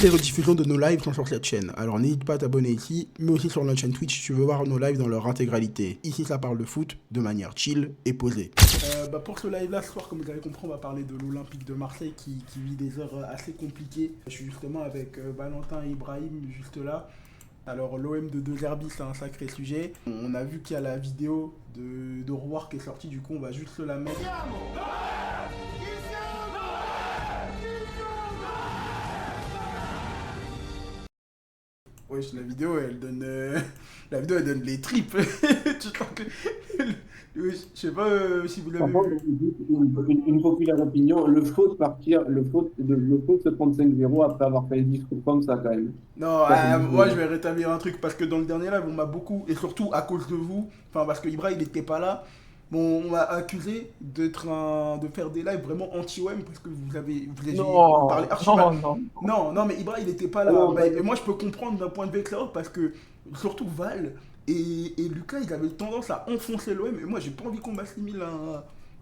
Toutes les rediffusions de nos lives sont sur cette chaîne, alors n'hésite pas à t'abonner ici, mais aussi sur notre chaîne Twitch si tu veux voir nos lives dans leur intégralité. Ici ça parle de foot de manière chill et posée. Pour ce live là ce soir, comme vous avez compris, on va parler de l'Olympique de Marseille qui vit des heures assez compliquées. Je suis justement avec Valentin et Ibrahim juste là. Alors l'OM de De Zerbi, c'est un sacré sujet. On a vu qu'il y a la vidéo de Roar qui est sortie, du coup on va juste se la mettre. Wesh, la vidéo elle donne la vidéo elle donne les tripes. Tu sens que wesh, je sais pas si vous l'avez Par contre, vu. une populaire opinion, le faut de se prendre 5-0 après avoir fait un discours comme ça, quand même. Non, Ça, c'est moi je du- vais rétablir un truc parce que dans le dernier live on m'a beaucoup, et surtout à cause de vous, enfin parce que Ibra il était pas là, bon, on m'a accusé de faire des lives vraiment anti-OM parce que vous parlez Non, archi mal. non, non. Non, non, mais Ibra il était pas Ah là. non, pas Mais, et du moi tout. je peux comprendre d'un point de vue extérieur parce que surtout Val et Lucas ils avaient tendance à enfoncer l'OM, et moi j'ai pas envie qu'on m'assimile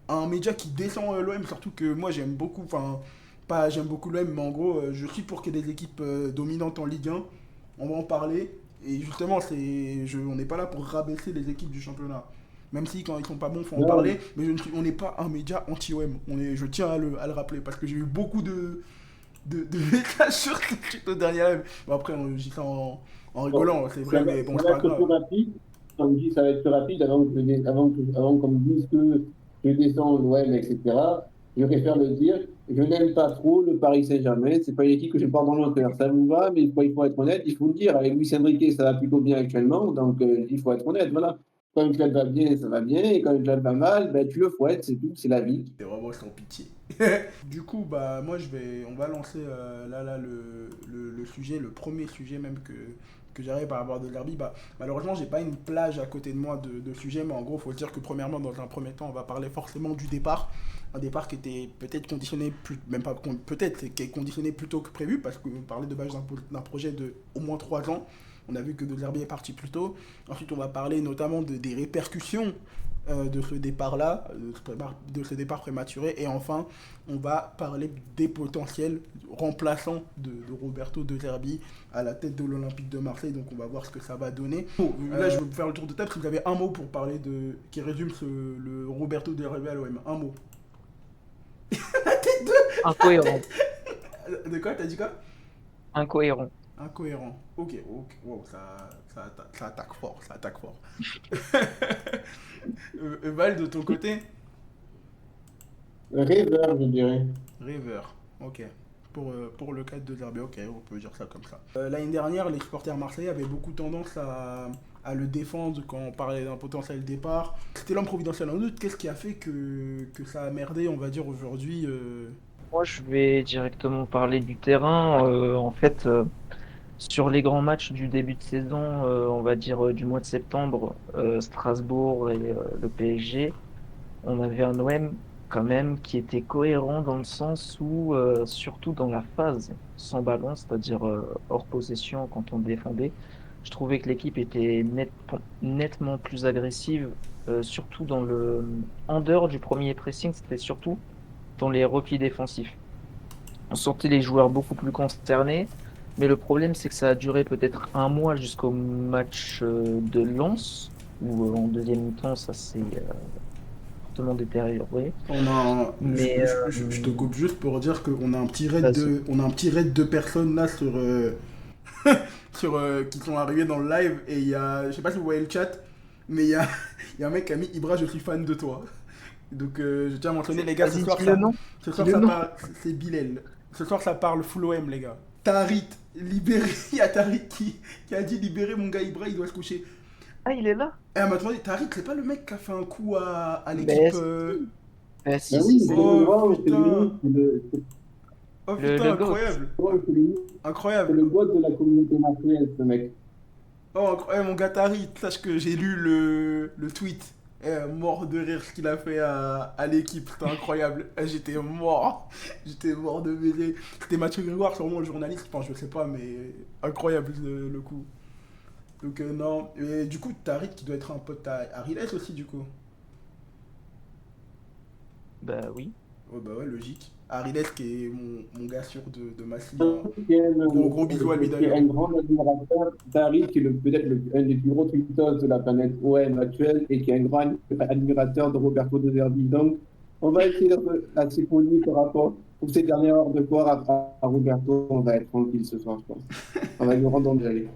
à un média qui descend l'OM, surtout que moi j'aime beaucoup, enfin pas j'aime beaucoup l'OM, mais en gros je suis pour qu'il y ait des équipes dominantes en Ligue 1. On va en parler. Et justement, on n'est pas là pour rabaisser les équipes du championnat. Même si quand ils sont pas bons, il faut en Non, parler. Mais on n'est pas un média anti-OM. Je tiens à le rappeler parce que j'ai eu beaucoup de messages sur le dernier live. Bon, après, je dis ça en bon, rigolant, c'est vrai, mais bon, ça c'est va pas être plus grave. rapide. Comme je dis, ça va être plus rapide avant qu'on me dise que je descends l'OM, etc. Je préfère le dire. Je n'aime pas trop le Paris Saint-Germain. C'est pas une équipe que je porte dans mon cœur. Ça vous va, mais il faut être honnête. Il faut le dire. Avec Luis Enrique, ça va plutôt bien actuellement. Donc, il faut être honnête. Voilà. Quand une club va bien, ça va bien. Et quand une club va mal, ben, tu le fouettes. C'est tout. C'est la vie. C'est vraiment sans pitié. Du coup, bah, moi, on va lancer le sujet, le premier sujet même que j'arrive par rapport à De Derby. Bah, malheureusement, j'ai pas une plage à côté de moi de sujets, mais en gros, il faut dire que premièrement, dans un premier temps, on va parler forcément du départ. Un départ qui était peut-être conditionné, même pas peut-être, qui est conditionné plus tôt que prévu, parce qu'on parlait de base d'un projet de au moins 3 ans. On a vu que De Zerbi est parti plus tôt. Ensuite, on va parler notamment des répercussions de ce départ-là, de ce départ prématuré. Et enfin, on va parler des potentiels remplaçants de Roberto De Zerbi à la tête de l'Olympique de Marseille. Donc on va voir ce que ça va donner. Bon, là, je vais vous faire le tour de table. Si vous avez un mot pour parler qui résume le Roberto De Zerbi à l'OM, un mot. Incohérent. De quoi? T'as dit quoi? Incohérent. Incohérent. Ok, ok. Wow, ça attaque fort, ça attaque fort. Val, de ton côté? Rêveur, je dirais. Rêveur. Ok. Pour le cadre de Zerbe, ok, on peut dire ça comme ça. L'année dernière, les supporters marseillais avaient beaucoup tendance à le défendre quand on parlait d'un potentiel départ. C'était l'homme providentiel en doute. Qu'est-ce qui a fait que ça a merdé, on va dire, aujourd'hui Moi, je vais directement parler du terrain. Sur les grands matchs du début de saison, on va dire du mois de septembre, Strasbourg et le PSG, on avait un OM quand même qui était cohérent dans le sens où, surtout dans la phase sans ballon, c'est-à-dire hors possession quand on défendait, je trouvais que l'équipe était nettement plus agressive, surtout en dehors du premier pressing, c'était surtout dans les replis défensifs. On sentait les joueurs beaucoup plus concernés, mais le problème, c'est que ça a duré peut-être un mois jusqu'au match de Lens, où en deuxième mi-temps, ça s'est fortement détérioré. Mais je te coupe juste pour dire qu'on a un petit raid vas-y. on a un petit raid de personnes là qui sont arrivés dans le live, et il y a, je sais pas si vous voyez le chat, mais il y a un mec qui a mis Ibra, je suis fan de toi. Donc je tiens à mentionner les gars, Vas-y, dis le nom. ce Dis soir le ça nom. parle, c'est Bilal. Ce soir ça parle full OM les gars. Tarit, libéré, il y a Tarit qui a dit libérer mon gars Ibra, il doit se coucher. Ah, il est là? Eh, mais attendez, Tarit, c'est pas le mec qui a fait un coup à l'équipe Mais si. Si, Ben si, oui, c'est si. le Oh wow, c'est putain, lui. oh Le putain, GOAT. incroyable, Ouais, c'est incroyable. le goût de la communauté marseillaise, ce mec. Oh, incroyable, mon gars Tarit, sache que j'ai lu le tweet. Mort de rire ce qu'il a fait à l'équipe, c'était incroyable. J'étais mort, j'étais mort de baiser. C'était Mathieu Grégoire, sûrement le journaliste, enfin je sais pas, mais incroyable le coup. Donc non, et du coup Tariq qui doit être un pote à Riles aussi du coup. Bah oui. Ouais bah ouais, logique. Ariles, qui est mon gars sûr de Massy, hein. Qui est Gros bisous à lui qui est d'ailleurs. un grand admirateur d'Harry, qui est peut-être un des plus gros tweetos de la planète OM actuelle et qui est un grand admirateur de Roberto De Zerbi. Donc, on va essayer d'être assez poli par rapport pour ces dernières heures de gloire à Roberto. On va être tranquille ce soir, je pense. On va nous rendre d'aller.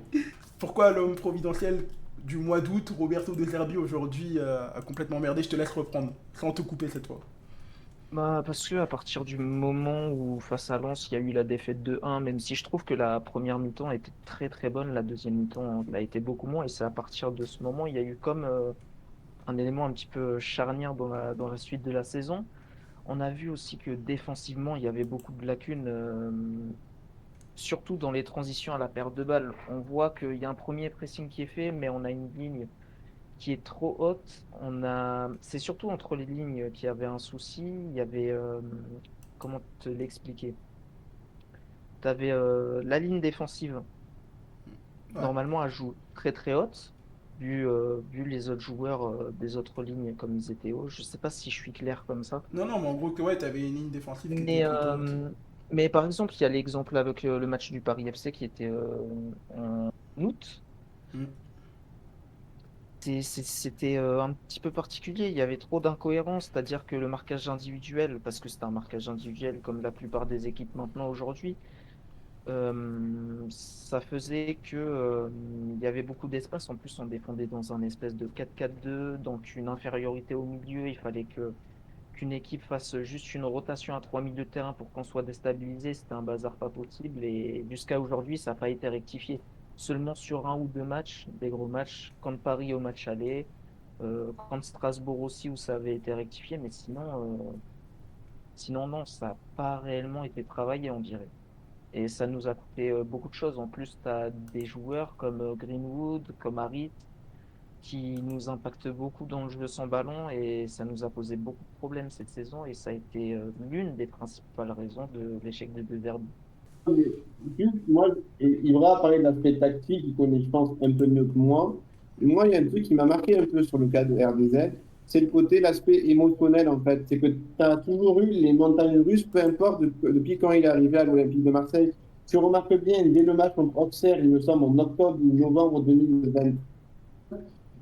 Pourquoi l'homme providentiel du mois d'août, Roberto De Zerbi, aujourd'hui a complètement merdé? Je te laisse reprendre, sans te couper cette fois. Bah, parce que à partir du moment où face à Lens, il y a eu la défaite de 1, même si je trouve que la première mi-temps était très très bonne, la deuxième mi-temps l'a été beaucoup moins, et c'est à partir de ce moment, il y a eu comme un élément un petit peu charnière dans la suite de la saison. On a vu aussi que défensivement, il y avait beaucoup de lacunes, surtout dans les transitions à la perte de balle. On voit qu'il y a un premier pressing qui est fait, mais on a une ligne qui est trop haute. C'est surtout entre les lignes qu'il y avait un souci. Il y avait, comment te l'expliquer? Tu avais la ligne défensive. Ouais. Normalement, elle joue très très haute, vu les autres joueurs des autres lignes comme ils étaient hauts. Je sais pas si je suis clair comme ça. Non, non, mais en gros, ouais, t'avais une ligne défensive qui était Mais, plutôt haute. mais par exemple, il y a l'exemple avec le match du Paris FC qui était en août. Hmm. C'était un petit peu particulier, il y avait trop d'incohérences, c'est-à-dire que le marquage individuel, parce que c'est un marquage individuel comme la plupart des équipes maintenant aujourd'hui, ça faisait que il y avait beaucoup d'espace. En plus, on défendait dans un espèce de 4-4-2, donc une infériorité au milieu. Il fallait qu'une équipe fasse juste une rotation à trois milieux de terrain pour qu'on soit déstabilisé. C'était un bazar pas possible. Et jusqu'à aujourd'hui, ça n'a pas été rectifié. Seulement sur un ou deux matchs, des gros matchs, quand Paris au match aller, quand Strasbourg aussi, où ça avait été rectifié. Mais sinon non, ça n'a pas réellement été travaillé, on dirait. Et ça nous a coûté beaucoup de choses. En plus, tu as des joueurs comme Greenwood, comme Harit, qui nous impactent beaucoup dans le jeu sans ballon et ça nous a posé beaucoup de problèmes cette saison et ça a été l'une des principales raisons de l'échec des deux Verbe. Mais juste, moi, Ibra a parlé de l'aspect tactique, il connaît, je pense, un peu mieux que moi. Et moi, il y a un truc qui m'a marqué un peu sur le cas de RDZ, c'est le côté, l'aspect émotionnel, en fait. C'est que tu as toujours eu les montagnes russes, peu importe depuis quand il est arrivé à l'Olympique de Marseille. Tu remarques bien, dès le match contre Auxerre, il me semble, en octobre ou novembre 2020,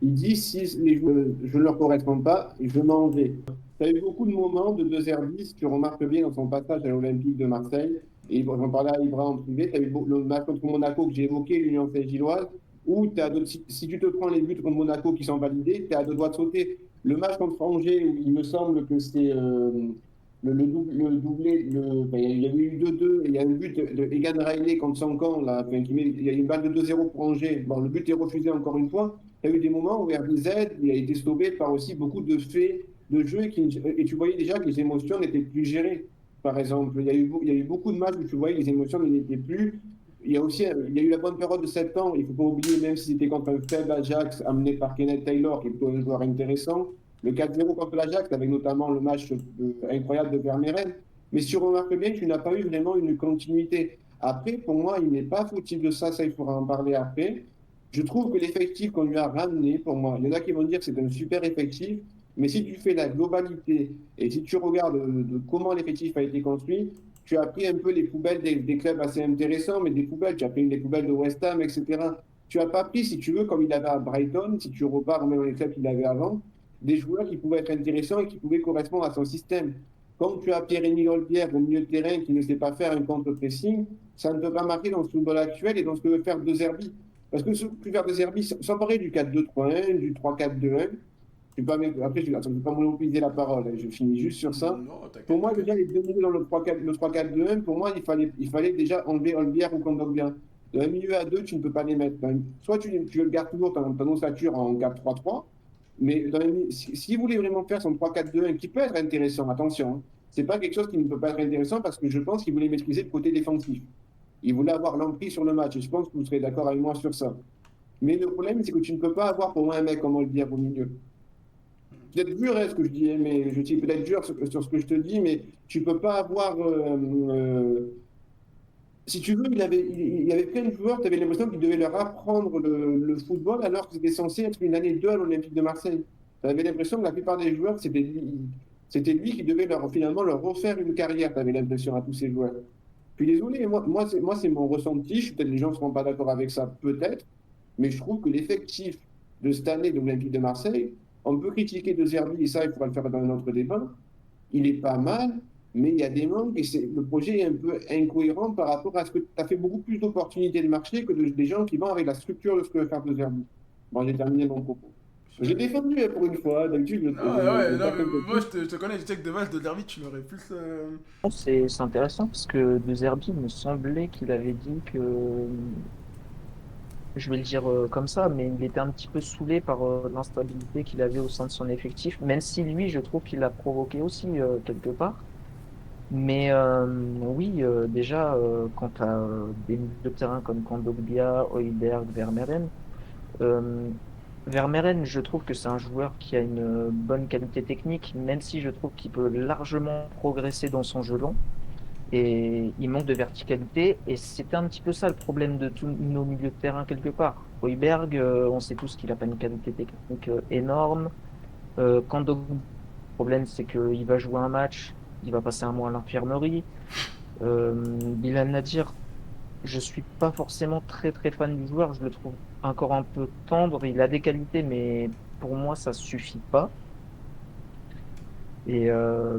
il dit si les joueurs, je ne leur correspond pas, je m'en vais. Tu as eu beaucoup de moments de 2h10, tu remarques bien dans son passage à l'Olympique de Marseille, et j'en parlais à Ibra en privé, tu as eu le match contre Monaco que j'ai évoqué, l'Union Saint-Gilloise, où si tu te prends les buts contre Monaco qui sont validés, tu es à deux doigts de sauter. Le match contre Angers, où il me semble que c'est le doublé, enfin, il y a eu 2-2, et il y a un but de Egan Riley contre Sankan, là, enfin, il y a une balle de 2-0 pour Angers. Bon, le but est refusé encore une fois. Il y a eu des moments où RBZ il a été stoppé par aussi beaucoup de faits de jeu et tu voyais déjà que les émotions n'étaient plus gérées. Par exemple, il y a eu beaucoup de matchs où tu voyais que les émotions n'étaient plus. Il y a aussi il y a eu la bonne période de 7 ans. Il ne faut pas oublier, même si c'était contre un faible Ajax amené par Kenneth Taylor, qui est plutôt un joueur intéressant, le 4-0 contre l'Ajax, avec notamment le match incroyable de Vermeeren. Mais si tu remarques bien, tu n'as pas eu vraiment une continuité. Après, pour moi, il n'est pas fautif de ça, ça il faudra en parler après. Je trouve que l'effectif qu'on lui a ramené, pour moi, il y en a qui vont dire que c'est un super effectif, mais si tu fais la globalité et si tu regardes de comment l'effectif a été construit, tu as pris un peu les poubelles des clubs assez intéressants, mais des poubelles, tu as pris les poubelles de West Ham, etc. Tu n'as pas pris, si tu veux, comme il avait à Brighton, si tu repars même dans les clubs qu'il avait avant, des joueurs qui pouvaient être intéressants et qui pouvaient correspondre à son système. Quand tu as Pierre-Emile Olbière au milieu de terrain qui ne sait pas faire un contre-pressing, ça ne peut pas marquer dans ce football actuel et dans ce que veut faire De Zerbi. Parce que ce que faire De Zerbi, sans parler du 4-2-3-1, du 3-4-2-1, après, je ne vais pas monopoliser la parole, je finis juste sur ça. Non, Pour t'inquiète, moi, t'inquiète. déjà, les deux milieux dans le 3-4-2-1, pour moi, il fallait déjà enlever Olbière ou Kondogbia. D'un milieu à deux, tu ne peux pas les mettre. Soit tu le gardes toujours ton ossature en 4-3-3, mais si vous voulez vraiment faire son 3-4-2-1, qui peut être intéressant, attention, hein, c'est pas quelque chose qui ne peut pas être intéressant parce que je pense qu'il voulait maîtriser le côté défensif. Il voulait avoir l'emprise sur le match, et je pense que vous serez d'accord avec moi sur ça. Mais le problème, c'est que tu ne peux pas avoir pour moi un mec comme Olbière au milieu. Peut-être dur ce que je dis, mais je suis peut-être dur sur ce que je te dis, mais tu peux pas avoir. Si tu veux, il y avait plein de joueurs, tu avais l'impression qu'ils devaient leur apprendre le football alors que c'était censé être une année 2 à l'Olympique de Marseille. Tu avais l'impression que la plupart des joueurs, C'était lui qui devait finalement leur refaire une carrière, tu avais l'impression, à tous ces joueurs. Puis désolé, c'est mon ressenti. Peut-être les gens ne seront pas d'accord avec ça, peut-être. Mais je trouve que l'effectif de cette année de l'Olympique de Marseille, on peut critiquer De Zerbi, et ça, il faudra le faire dans un autre débat. Il est pas mal, mais il y a des manques et le projet est un peu incohérent par rapport à ce que tu as fait beaucoup plus d'opportunités de marché que des gens qui vont avec la structure de ce que veut faire De Zerbi. Bon, j'ai terminé mon propos. J'ai défendu pour une fois, d'habitude, Non, ouais, je non, tape mais un peu moi plus. je te connais, je sais que de base de Derby tu l'aurais plus. C'est intéressant parce que De Zerbi il me semblait qu'il avait dit que, je vais le dire comme ça, mais il était un petit peu saoulé par l'instabilité qu'il avait au sein de son effectif, même si lui, je trouve qu'il l'a provoqué aussi quelque part. Mais oui, déjà, quand tu as des milieux de terrain comme Kondogbia, Højbjerg, Vermeeren, euh, Vermeeren, je trouve que c'est un joueur qui a une bonne qualité technique, même si je trouve qu'il peut largement progresser dans son jeu long. Et il manque de verticalité. Et c'était un petit peu ça le problème de tous nos milieux de terrain quelque part. Højbjerg, on sait tous qu'il n'a pas une qualité technique énorme. Kondogbia, le problème, c'est qu'il va jouer un match, il va passer un mois à l'infirmerie. Bilal Nadir, je suis pas forcément très très fan du joueur. Je le trouve encore un peu tendre. Il a des qualités, mais pour moi, ça suffit pas. Et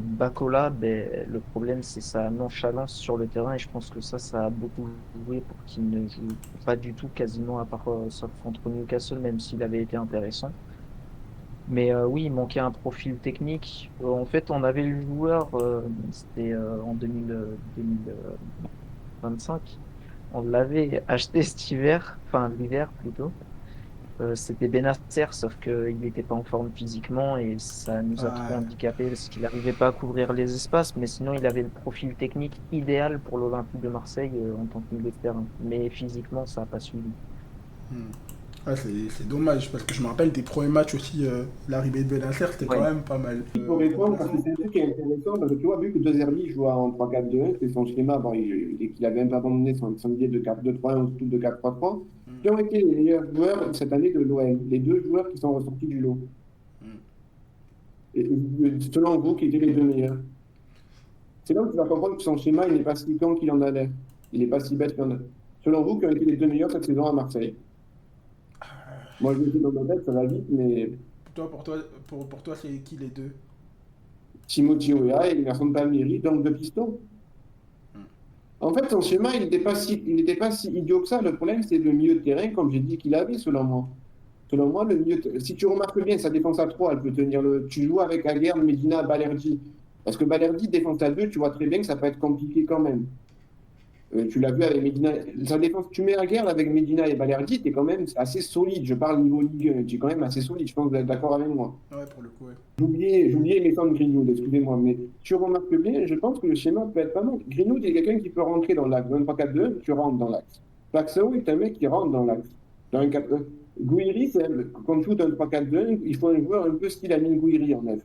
Bakola, ben, le problème, c'est sa nonchalance sur le terrain. Et je pense que ça a beaucoup joué pour qu'il ne joue pas du tout, quasiment, à part sauf contre Newcastle, même s'il avait été intéressant. Mais oui, il manquait un profil technique. En fait, on avait le joueur, c'était en 2025. On l'avait acheté cet hiver, enfin l'hiver plutôt. C'était Benacer, sauf qu'il n'était pas en forme physiquement et ça nous a trop Ouais. handicapé parce qu'il n'arrivait pas à couvrir les espaces. Mais sinon, il avait le profil technique idéal pour l'Olympique de Marseille en tant que milieu de terrain. Mais physiquement, ça n'a pas suivi. Hmm. Ouais, c'est dommage parce que je me rappelle des premiers matchs aussi, l'arrivée de Benacer c'était quand Oui, même pas mal. Pour répondre, parce que Remplaçant. c'est un truc qui est intéressant, parce que tu vois, vu que De Zerbi joue en 3-4-2-1, c'est son schéma, bon, il avait un peu abandonné son idée de 4-2-3-1 ou tout de 4-3-3, Hmm. qui ont été les meilleurs joueurs cette année de l'OM, les deux joueurs qui sont ressortis du lot. Hmm. Et, selon vous, qui étaient les deux meilleurs? C'est là où tu vas comprendre que son schéma, il n'est pas si con qu'il en a l'air. Il n'est pas si bête qu'il en a. Selon vous, qui ont été les deux meilleurs cette saison à Marseille? Moi, je le dis dans ma tête, ça va vite, mais Pour toi, c'est qui les deux? Timothy Weah et Emerson Palmieri, donc deux pistons. Hmm. En fait, son schéma, il n'était pas si idiot que ça. Le problème, c'est le milieu de terrain, comme j'ai dit qu'il avait, selon moi. Selon moi, si tu remarques bien, sa défense à 3, elle peut tenir le. Tu joues avec Aguerd, Medina, Balerdi. Parce que Balerdi, défense à 2, tu vois très bien que ça peut être compliqué quand même. Tu l'as vu avec Medina. Sa défense, tu mets Aguerd avec Medina et Balerdi, tu es quand même assez solide. Je parle niveau Ligue 1, tu es quand même assez solide. Je pense que vous êtes d'accord avec moi. Ouais, pour le coup, ouais. J'ai oublié Mason Greenwood, excusez-moi, mais tu remarques bien, je pense que le schéma peut être pas mal. Greenwood est quelqu'un qui peut rentrer dans l'axe. Dans un 3-4-2, tu rentres dans l'axe. Paxao est un mec qui rentre dans l'axe. Dans un 4 Gouiri, quand tu joues dans un 3-4-2, il faut un joueur un peu style Amine Gouiri en neuf.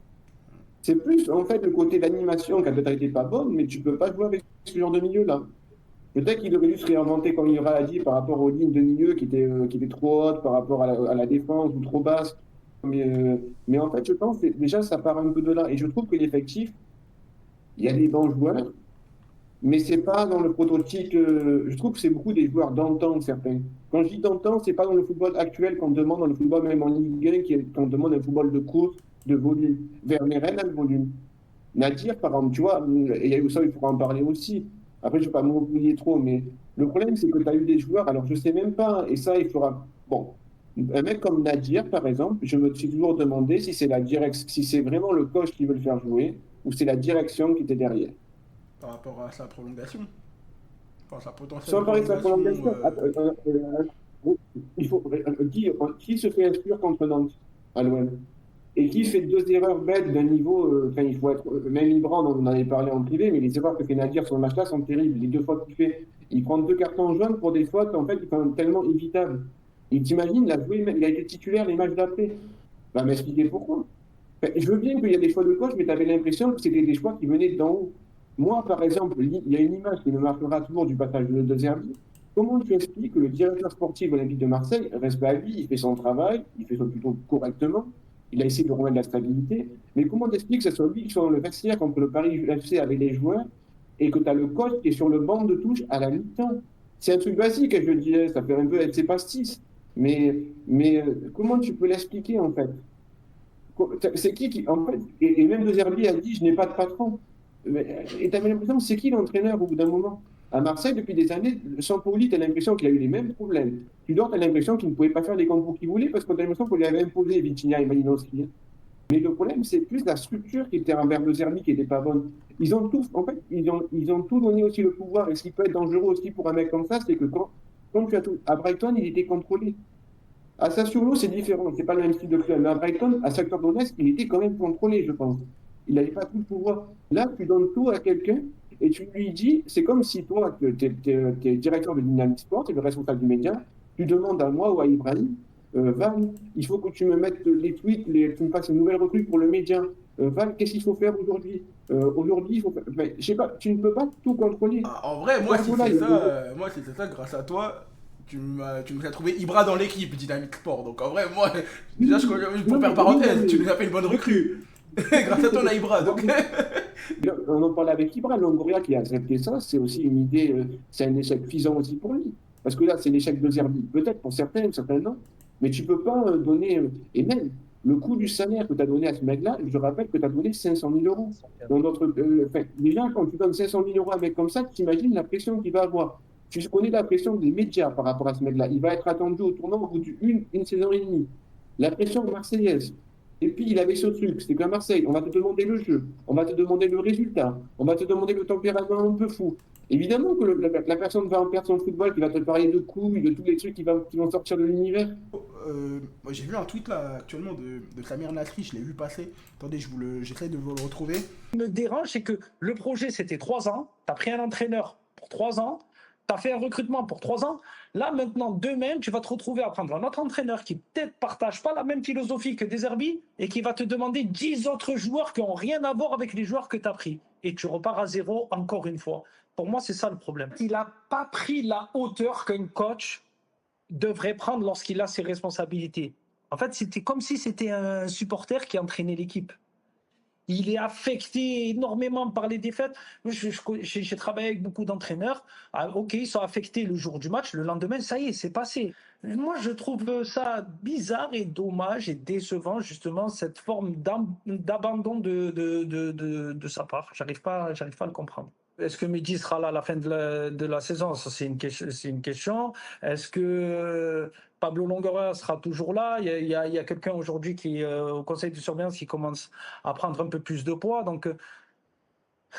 C'est plus, en fait, le côté d'animation qui a peut-être été pas bonne, mais tu peux pas jouer avec ce genre de milieu-là. Peut-être qu'il aurait dû se réinventer, comme il aura dit, par rapport aux lignes de milieu qui étaient trop hautes, par rapport à la défense ou trop basses. Mais en fait, je pense que déjà, ça part un peu de là. Et je trouve que l'effectif, il y a des bons joueurs, mais c'est pas dans le prototype. Je trouve que c'est beaucoup des joueurs d'antan, certains. Quand je dis d'antan, c'est pas dans le football actuel qu'on demande, dans le football même en Ligue 1, qu'on demande un football de course, de volume. Vermeeren a le volume. Nadir, par exemple, tu vois, et il y a eu ça, il faudra en parler aussi. Après, je ne vais pas m'oublier trop, mais le problème, c'est que tu as eu des joueurs, alors je ne sais même pas, et ça, il faudra. Bon, un mec comme Nadir, par exemple, je me suis toujours demandé si si c'est vraiment le coach qui veut le faire jouer, ou c'est la direction qui était derrière. Par rapport à sa prolongation. Enfin, sa potentielle Sans parler de sa prolongation. prolongation, il faut, qui se fait exclure contre Nantes à l'OM? Et qui fait deux erreurs bêtes d'un niveau, enfin, il faut être, même Ibran, on en avait parlé en privé, mais les erreurs que fait Nadir sur le match-là sont terribles. Les deux fautes qu'il fait, il prend deux cartons jaunes pour des fautes, en fait, qui sont tellement évitables. Et t'imagines, il a été titulaire les matchs d'après. Va m'expliquer pourquoi. Enfin, je veux bien qu'il y a des choix de coach, mais tu avais l'impression que c'était des choix qui venaient d'en haut. Moi, par exemple, il y a une image qui me marquera toujours du passage de Zerbi. Comment tu expliques que le directeur sportif olympique de Marseille, respect à lui, il fait son travail, il fait ça plutôt correctement, il a essayé de remettre de la stabilité. Mais comment t'expliques que ça soit lui qui soit dans le vestiaire contre le Paris FC avec les joueurs et que tu as le coach qui est sur le banc de touche à la mi-temps? C'est un truc basique, je dirais, ça fait un peu être ses pastis. Mais comment tu peux l'expliquer en fait? C'est qui, en fait, et même De Zerbi a dit, je n'ai pas de patron. Et tu avais l'impression, c'est qui l'entraîneur au bout d'un moment? À Marseille, depuis des années, Sampaoli, tu as l'impression qu'il a eu les mêmes problèmes. Tudor, tu as l'impression qu'il ne pouvait pas faire les concours qu'il voulait parce qu'on a l'impression qu'on lui avait imposé Vitinha et Malinowski. Mais le problème, c'est plus la structure qui était envers De Zerbi qui n'était pas bonne. Ils ont tout, en fait, ils ont tout donné aussi le pouvoir. Et ce qui peut être dangereux aussi pour un mec comme ça, c'est que quand tu as tout. À Brighton, il était contrôlé. À Sassuolo, c'est différent, c'est pas le même style de club. Mais à Brighton, à Shakhtar Donetsk, il était quand même contrôlé, je pense. Il n'avait pas tout le pouvoir. Là, tu donnes tout à quelqu'un et tu lui dis, c'est comme si toi, tu es directeur de Dynamic Sport, tu es le responsable du média, tu demandes à moi ou à Ibrahim, Val, il faut que tu me mettes les tweets, tu me fasses une nouvelle recrue pour le média. Val, qu'est-ce qu'il faut faire aujourd'hui? Aujourd'hui, il faut faire. Mais, je sais pas, tu ne peux pas tout contrôler. Ah, en vrai, Guardiola, il y a moi, si c'est ça, grâce à toi, tu nous as trouvé Ibra dans l'équipe Dynamic Sport. Donc en vrai, moi, déjà, pour non, faire mais oui, non, parenthèse, tu mais nous as fait une bonne recrue. Grâce à toi, on a Ibra. Donc, on en parlait avec Ibra, Longoria qui a accepté ça, c'est aussi une idée, c'est un échec cuisant aussi pour lui. Parce que là, c'est l'échec de Zerbi, peut-être pour certains non, mais tu peux pas donner, et même le coût du salaire que tu as donné à ce mec-là, je rappelle que tu as donné 500 000 euros. Dans notre, enfin, déjà, quand tu donnes 500 000 euros à un mec comme ça, tu t'imagines la pression qu'il va avoir. Tu connais la pression des médias par rapport à ce mec-là. Il va être attendu au tournant au bout d'une saison et demie. La pression marseillaise. Et puis, il avait ce truc, c'est qu'à Marseille, on va te demander le jeu, on va te demander le résultat, on va te demander le tempérament un peu fou. Évidemment que la personne va en perdre son football, qui va te parler de couilles, de tous les trucs qui vont sortir de l'univers. moi, j'ai vu un tweet là actuellement de Samir Nasri, je l'ai vu passer. Attendez, j'essaie de vous le retrouver. Ce qui me dérange, c'est que le projet, c'était 3 ans. Tu as pris un entraîneur pour 3 ans. Tu as fait un recrutement pour 3 ans. Là, maintenant, demain, tu vas te retrouver à prendre un autre entraîneur qui peut-être partage pas la même philosophie que De Zerbi et qui va te demander 10 autres joueurs qui n'ont rien à voir avec les joueurs que tu as pris. Et tu repars à zéro encore une fois. Pour moi, c'est ça le problème. Il n'a pas pris la hauteur qu'un coach devrait prendre lorsqu'il a ses responsabilités. En fait, c'était comme si c'était un supporter qui entraînait l'équipe. Il est affecté énormément par les défaites. J'ai travaillé avec beaucoup d'entraîneurs. Ah, ok, ils sont affectés le jour du match. Le lendemain, ça y est, c'est passé. Moi, je trouve ça bizarre et dommage et décevant, justement, cette forme d'abandon de sa part. J'arrive pas à le comprendre. Est-ce que Mehdi sera là à la fin de la saison? Ça, c'est une question. Est-ce que Pablo Longoria sera toujours là? Il y a quelqu'un aujourd'hui qui, au conseil de surveillance, qui commence à prendre un peu plus de poids. Donc,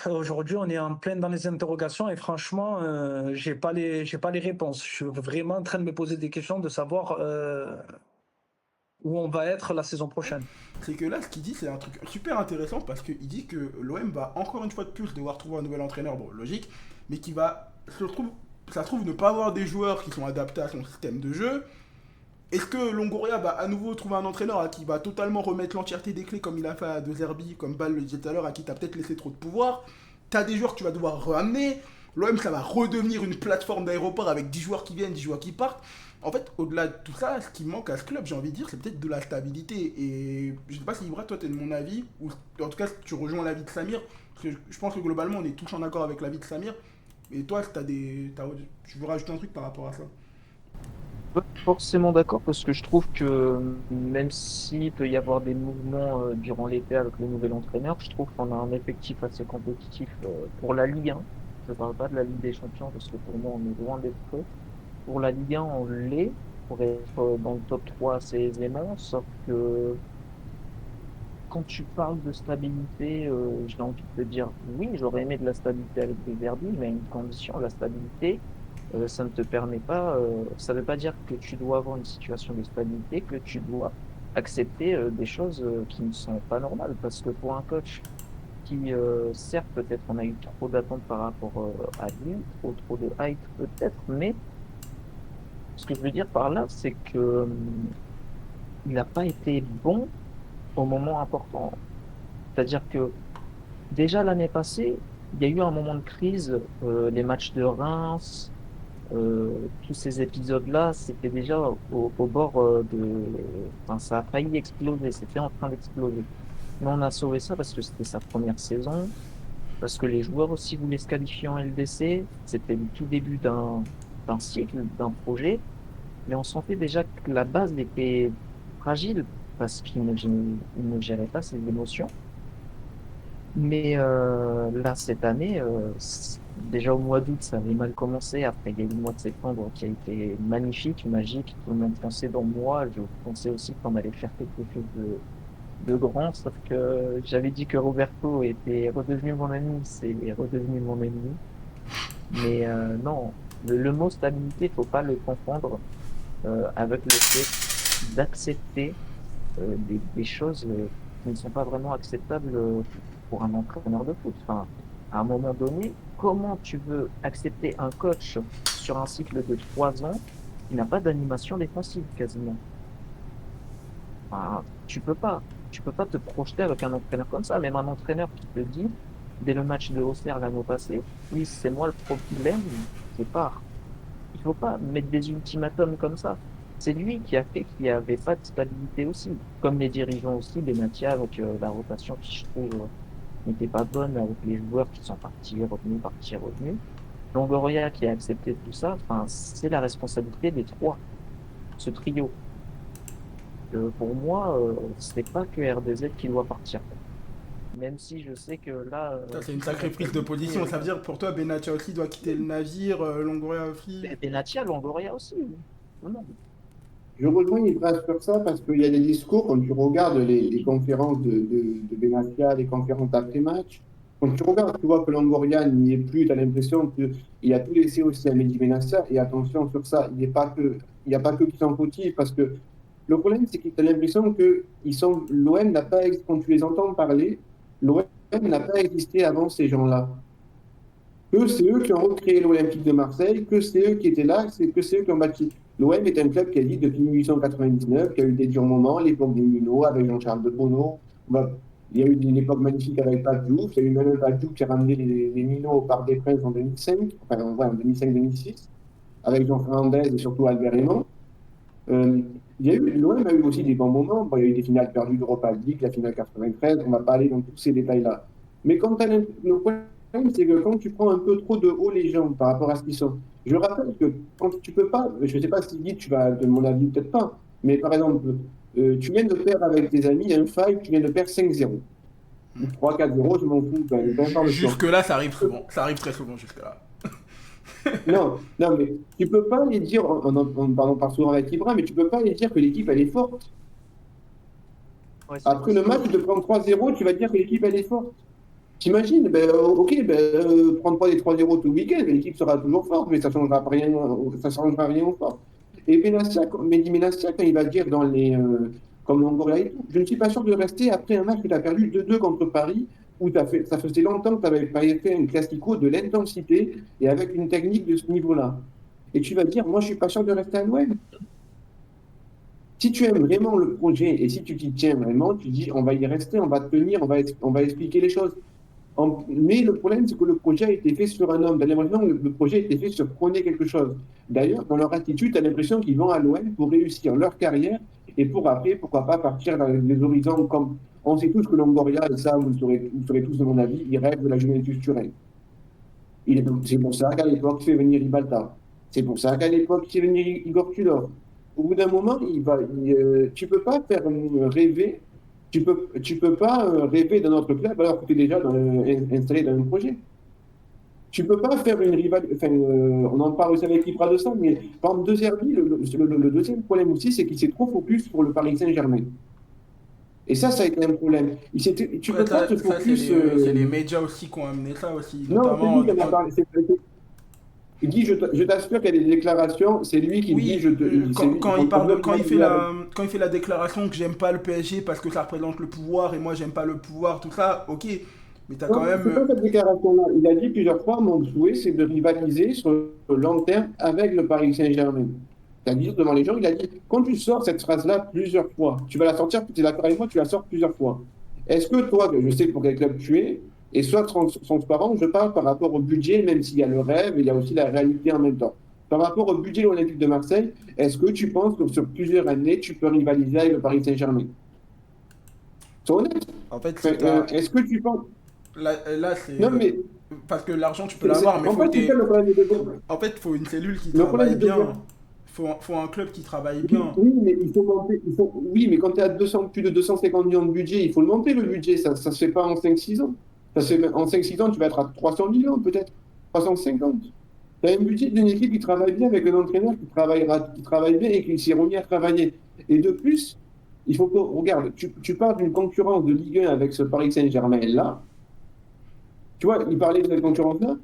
aujourd'hui, on est en plein dans les interrogations et franchement, j'ai pas les réponses. Je suis vraiment en train de me poser des questions de savoir où on va être la saison prochaine. C'est que là, ce qu'il dit, c'est un truc super intéressant parce qu'il dit que l'OM va encore une fois de plus devoir trouver un nouvel entraîneur, bon, logique, mais qui va, ça se trouve, ne pas avoir des joueurs qui sont adaptés à son système de jeu. Est-ce que Longoria va à nouveau trouver un entraîneur à qui va totalement remettre l'entièreté des clés comme il a fait à De Zerbi, comme Ball le disait tout à l'heure, à qui t'as peut-être laissé trop de pouvoir? T'as des joueurs que tu vas devoir ramener. L'OM, ça va redevenir une plateforme d'aéroport avec 10 joueurs qui viennent, 10 joueurs qui partent. En fait, au-delà de tout ça, ce qui manque à ce club, j'ai envie de dire, c'est peut-être de la stabilité. Et je sais pas si Ibra, toi, t'es de mon avis, ou en tout cas, tu rejoins l'avis de Samir, parce que je pense que globalement, on est tous en accord avec l'avis de Samir. Et toi, tu veux rajouter un truc par rapport à ça? Pas forcément d'accord parce que je trouve que même s'il peut y avoir des mouvements durant l'été avec le nouvel entraîneur, je trouve qu'on a un effectif assez compétitif pour la Ligue 1. Je ne parle pas de la Ligue des Champions parce que pour moi on est loin d'être prêt. Pour la Ligue 1, on l'est pour être dans le top 3 assez aisément, sauf que quand tu parles de stabilité, j'ai envie de te dire oui, j'aurais aimé de la stabilité avec des Verdi, mais à une condition, la stabilité, ça ne te permet pas, ça ne veut pas dire que tu dois avoir une situation de stabilité, que tu dois accepter des choses qui ne sont pas normales. Parce que pour un coach qui, certes, peut-être on a eu trop d'attentes par rapport à lui, trop de hype peut-être, mais ce que je veux dire par là, c'est que il n'a pas été bon au moment important. C'est-à-dire que déjà l'année passée, il y a eu un moment de crise, les matchs de Reims, tous ces épisodes-là, c'était déjà au bord enfin, ça a failli exploser, c'était en train d'exploser. Mais on a sauvé ça parce que c'était sa première saison, parce que les joueurs aussi voulaient se qualifier en LDC. C'était le tout début d'un cycle, d'un projet. Mais on sentait déjà que la base était fragile parce il ne gérait pas ses émotions. Mais là, cette année, déjà au mois d'août, ça avait mal commencé. Après, il y a eu le mois de septembre qui a été magnifique, magique. Tout le monde pensait dans moi. Je pensais aussi qu'on allait faire quelque chose de grand. Sauf que j'avais dit que Roberto était redevenu mon ami. C'est redevenu mon ennemi. Mais non, le mot stabilité, faut pas le confondre avec le fait d'accepter des choses qui ne sont pas vraiment acceptables pour un entraîneur de foot. Enfin, à un moment donné, comment tu veux accepter un coach sur un cycle de 3 ans qui n'a pas d'animation défensive quasiment? Enfin, tu peux pas. Tu peux pas te projeter avec un entraîneur comme ça. Même un entraîneur qui te dit, dès le match de Auxerre l'année passée, oui, c'est moi le problème, c'est pas. Il faut pas mettre des ultimatums comme ça. C'est lui qui a fait qu'il n'y avait pas de stabilité aussi. Comme les dirigeants aussi, Benatia, avec la rotation qui, je trouve, n'était pas bonne, avec les joueurs qui sont partis, revenus. Longoria qui a accepté tout ça, enfin, c'est la responsabilité des trois, ce trio. Pour moi, c'est pas que RDZ qui doit partir. Même si je sais que là, Ça, c'est une sacrée prise de position. Ça veut dire pour toi, Benatia aussi doit quitter le navire, Longoria aussi. Benatia, Longoria aussi. Non, non. Je rejoins Ibra sur ça parce qu'il y a des discours, quand tu regardes les conférences de Benassia, les conférences d'après-match, quand tu regardes, tu vois que Longoria n'y est plus, tu as l'impression qu'il a tout laissé aussi à Mehdi Benassia. Et attention sur ça, il n'y a pas que qui sont fautifs parce que le problème, c'est que tu as l'impression que l'OM n'a pas, quand tu les entends parler, l'OM n'a pas existé avant ces gens-là. Que c'est eux qui ont recréé l'Olympique de Marseille, que c'est eux qui étaient là, que c'est eux qui ont bâti. L'OM est un club qui a dit depuis 1899, qui a eu des durs moments, l'époque des Minots avec Jean-Charles de Bono. Il y a eu une époque magnifique avec Pape Diouf. Il y a eu même Pape Diouf qui a ramené les Minots au Parc des Princes en 2005, enfin en 2005-2006, avec Jean Fernandez et surtout Albert Raymond. L'OM a eu aussi des bons moments. Bon, il y a eu des finales perdues d'Europa League, la finale 93, on va pas aller dans tous ces détails-là. Mais le problème, c'est que quand tu prends un peu trop de haut les gens par rapport à ce qu'ils sont, je rappelle que quand tu peux pas, je ne sais pas si Guy, tu vas de mon avis, peut-être pas, mais par exemple, tu viens de perdre avec tes amis un fight, tu viens de perdre 5-0. 3-4-0, je m'en fous, peu importe le score. Jusque-là, ça arrive souvent. Ça arrive très souvent jusque-là. Non, non, mais tu peux pas les dire, pardon, par souvent avec Ibra, mais tu peux pas les dire que l'équipe elle est forte. Ouais, c'est Après le match, tu te prends 3-0, tu vas dire que l'équipe elle est forte. T'imagines, ok, prendre pas des 3-0 tout le week-end, l'équipe sera toujours forte, mais ça changera rien, ça changera rien au fort. Et Mehdi Benassia, quand il va dire comme Longoria et tout, je ne suis pas sûr de rester après un match que tu as perdu 2-2 contre Paris, où ça faisait longtemps que tu n'avais pas fait un classico de l'intensité et avec une technique de ce niveau-là. Et tu vas dire, moi je suis pas sûr de rester à l'OM. Si tu aimes vraiment le projet et si tu t'y tiens vraiment, tu dis, on va y rester, on va tenir, on va expliquer les choses. Mais le problème, c'est que le projet a été fait sur un homme. Tu as l'impression que le projet a été fait sur prôner quelque chose. D'ailleurs, dans leur attitude, tu as l'impression qu'ils vont à l'OM pour réussir leur carrière et pour après, pourquoi pas, partir dans des horizons comme. On sait tous que Longoria, et ça, vous le saurez tous de mon avis, il rêve de la Juventus Turin. C'est pour ça qu'à l'époque, il fait venir Ribalta. C'est pour ça qu'à l'époque, il fait venir Igor Tudor. Au bout d'un moment, tu peux pas faire rêver. Tu peux pas rêver dans notre club alors que tu es déjà installé dans un projet. Tu peux pas faire une rivalité. Enfin, on en parle aussi avec Ibra de ça, mais par exemple, De Zerbi, le deuxième problème aussi, c'est qu'il s'est trop focus pour le Paris Saint-Germain. Et ça a été un problème. Tu peux pas te focus. C'est les médias aussi qui ont amené ça aussi. Non, c'est Notamment, lui qui en a parlé. Il dit, je t'assure qu'il y a des déclarations, c'est lui qui oui, dit, quand il fait la déclaration que j'aime pas le PSG parce que ça représente le pouvoir et moi j'aime pas le pouvoir, tout ça, ok, mais t'as quand même. C'est pas cette déclaration-là. Il a dit plusieurs fois, mon souhait, c'est de rivaliser sur le long terme avec le Paris Saint-Germain. C'est-à-dire, devant les gens, il a dit, quand tu sors cette phrase-là plusieurs fois, tu vas la sortir, tu es d'accord avec moi, tu la sors plusieurs fois. Est-ce que toi, je sais pour quel club tu es, et soit transparent, je parle par rapport au budget, même s'il y a le rêve, il y a aussi la réalité en même temps. par rapport au budget de l'Olympique de Marseille, est-ce que tu penses que sur plusieurs années, tu peux rivaliser avec le Paris Saint-Germain? Sois honnête. En fait, Enfin, est-ce que tu penses... là c'est. Non, mais Parce que l'argent, tu peux l'avoir, mais en fait, c'est ça le problème de De Gaulle. en fait, faut une cellule qui Le travaille problème de De Gaulle. bien. Faut un club qui travaille Oui, bien. oui, mais il faut monter. Oui, mais quand tu es à 200, plus de 250 millions de budget, il faut le monter le budget. Ça ne se fait pas en 5-6 ans. En 5-6 ans, tu vas être à 300 millions peut-être, 350. Tu as un budget d'une équipe qui travaille bien avec un entraîneur qui travaille bien et qui s'est remis à travailler. Et de plus, il faut que, regarde, tu parles d'une concurrence de Ligue 1 avec ce Paris Saint-Germain-là. Tu vois, il parlait de cette concurrence-là.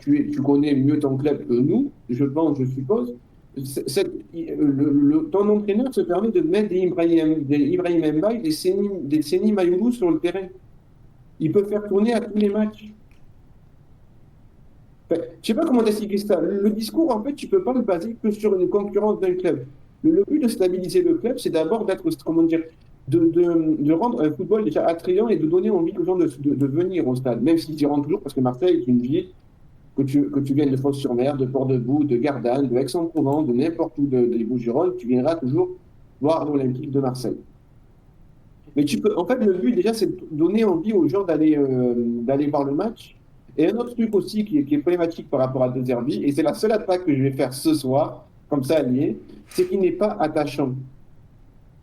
Tu connais mieux ton club que nous, je pense, je suppose. Ton entraîneur se permet de mettre des Ibrahim Mbaye, des Seny Mayoulou sur le terrain. Il peut faire tourner à tous les matchs. Enfin, je ne sais pas comment t'expliquer ça. Le discours, en fait, tu ne peux pas le baser que sur une concurrence d'un club. Le but de stabiliser le club, c'est d'abord d'être, comment dire, de rendre un football déjà attrayant et de donner envie aux gens de venir au stade, même s'ils y rentrent toujours, parce que Marseille est une ville, que tu viennes de Fos-sur-Mer, de Port-de-Bouc, de Gardanne, de Aix-en-Provence, de n'importe où des Bouches-du-Rhône, tu viendras toujours voir l'Olympique de Marseille. Mais en fait, le but déjà, c'est de donner envie aux gens d'aller voir le match. Et un autre truc aussi qui est problématique par rapport à De Zerbi, et c'est la seule attaque que je vais faire ce soir, comme ça allié, c'est qu'il n'est pas attachant.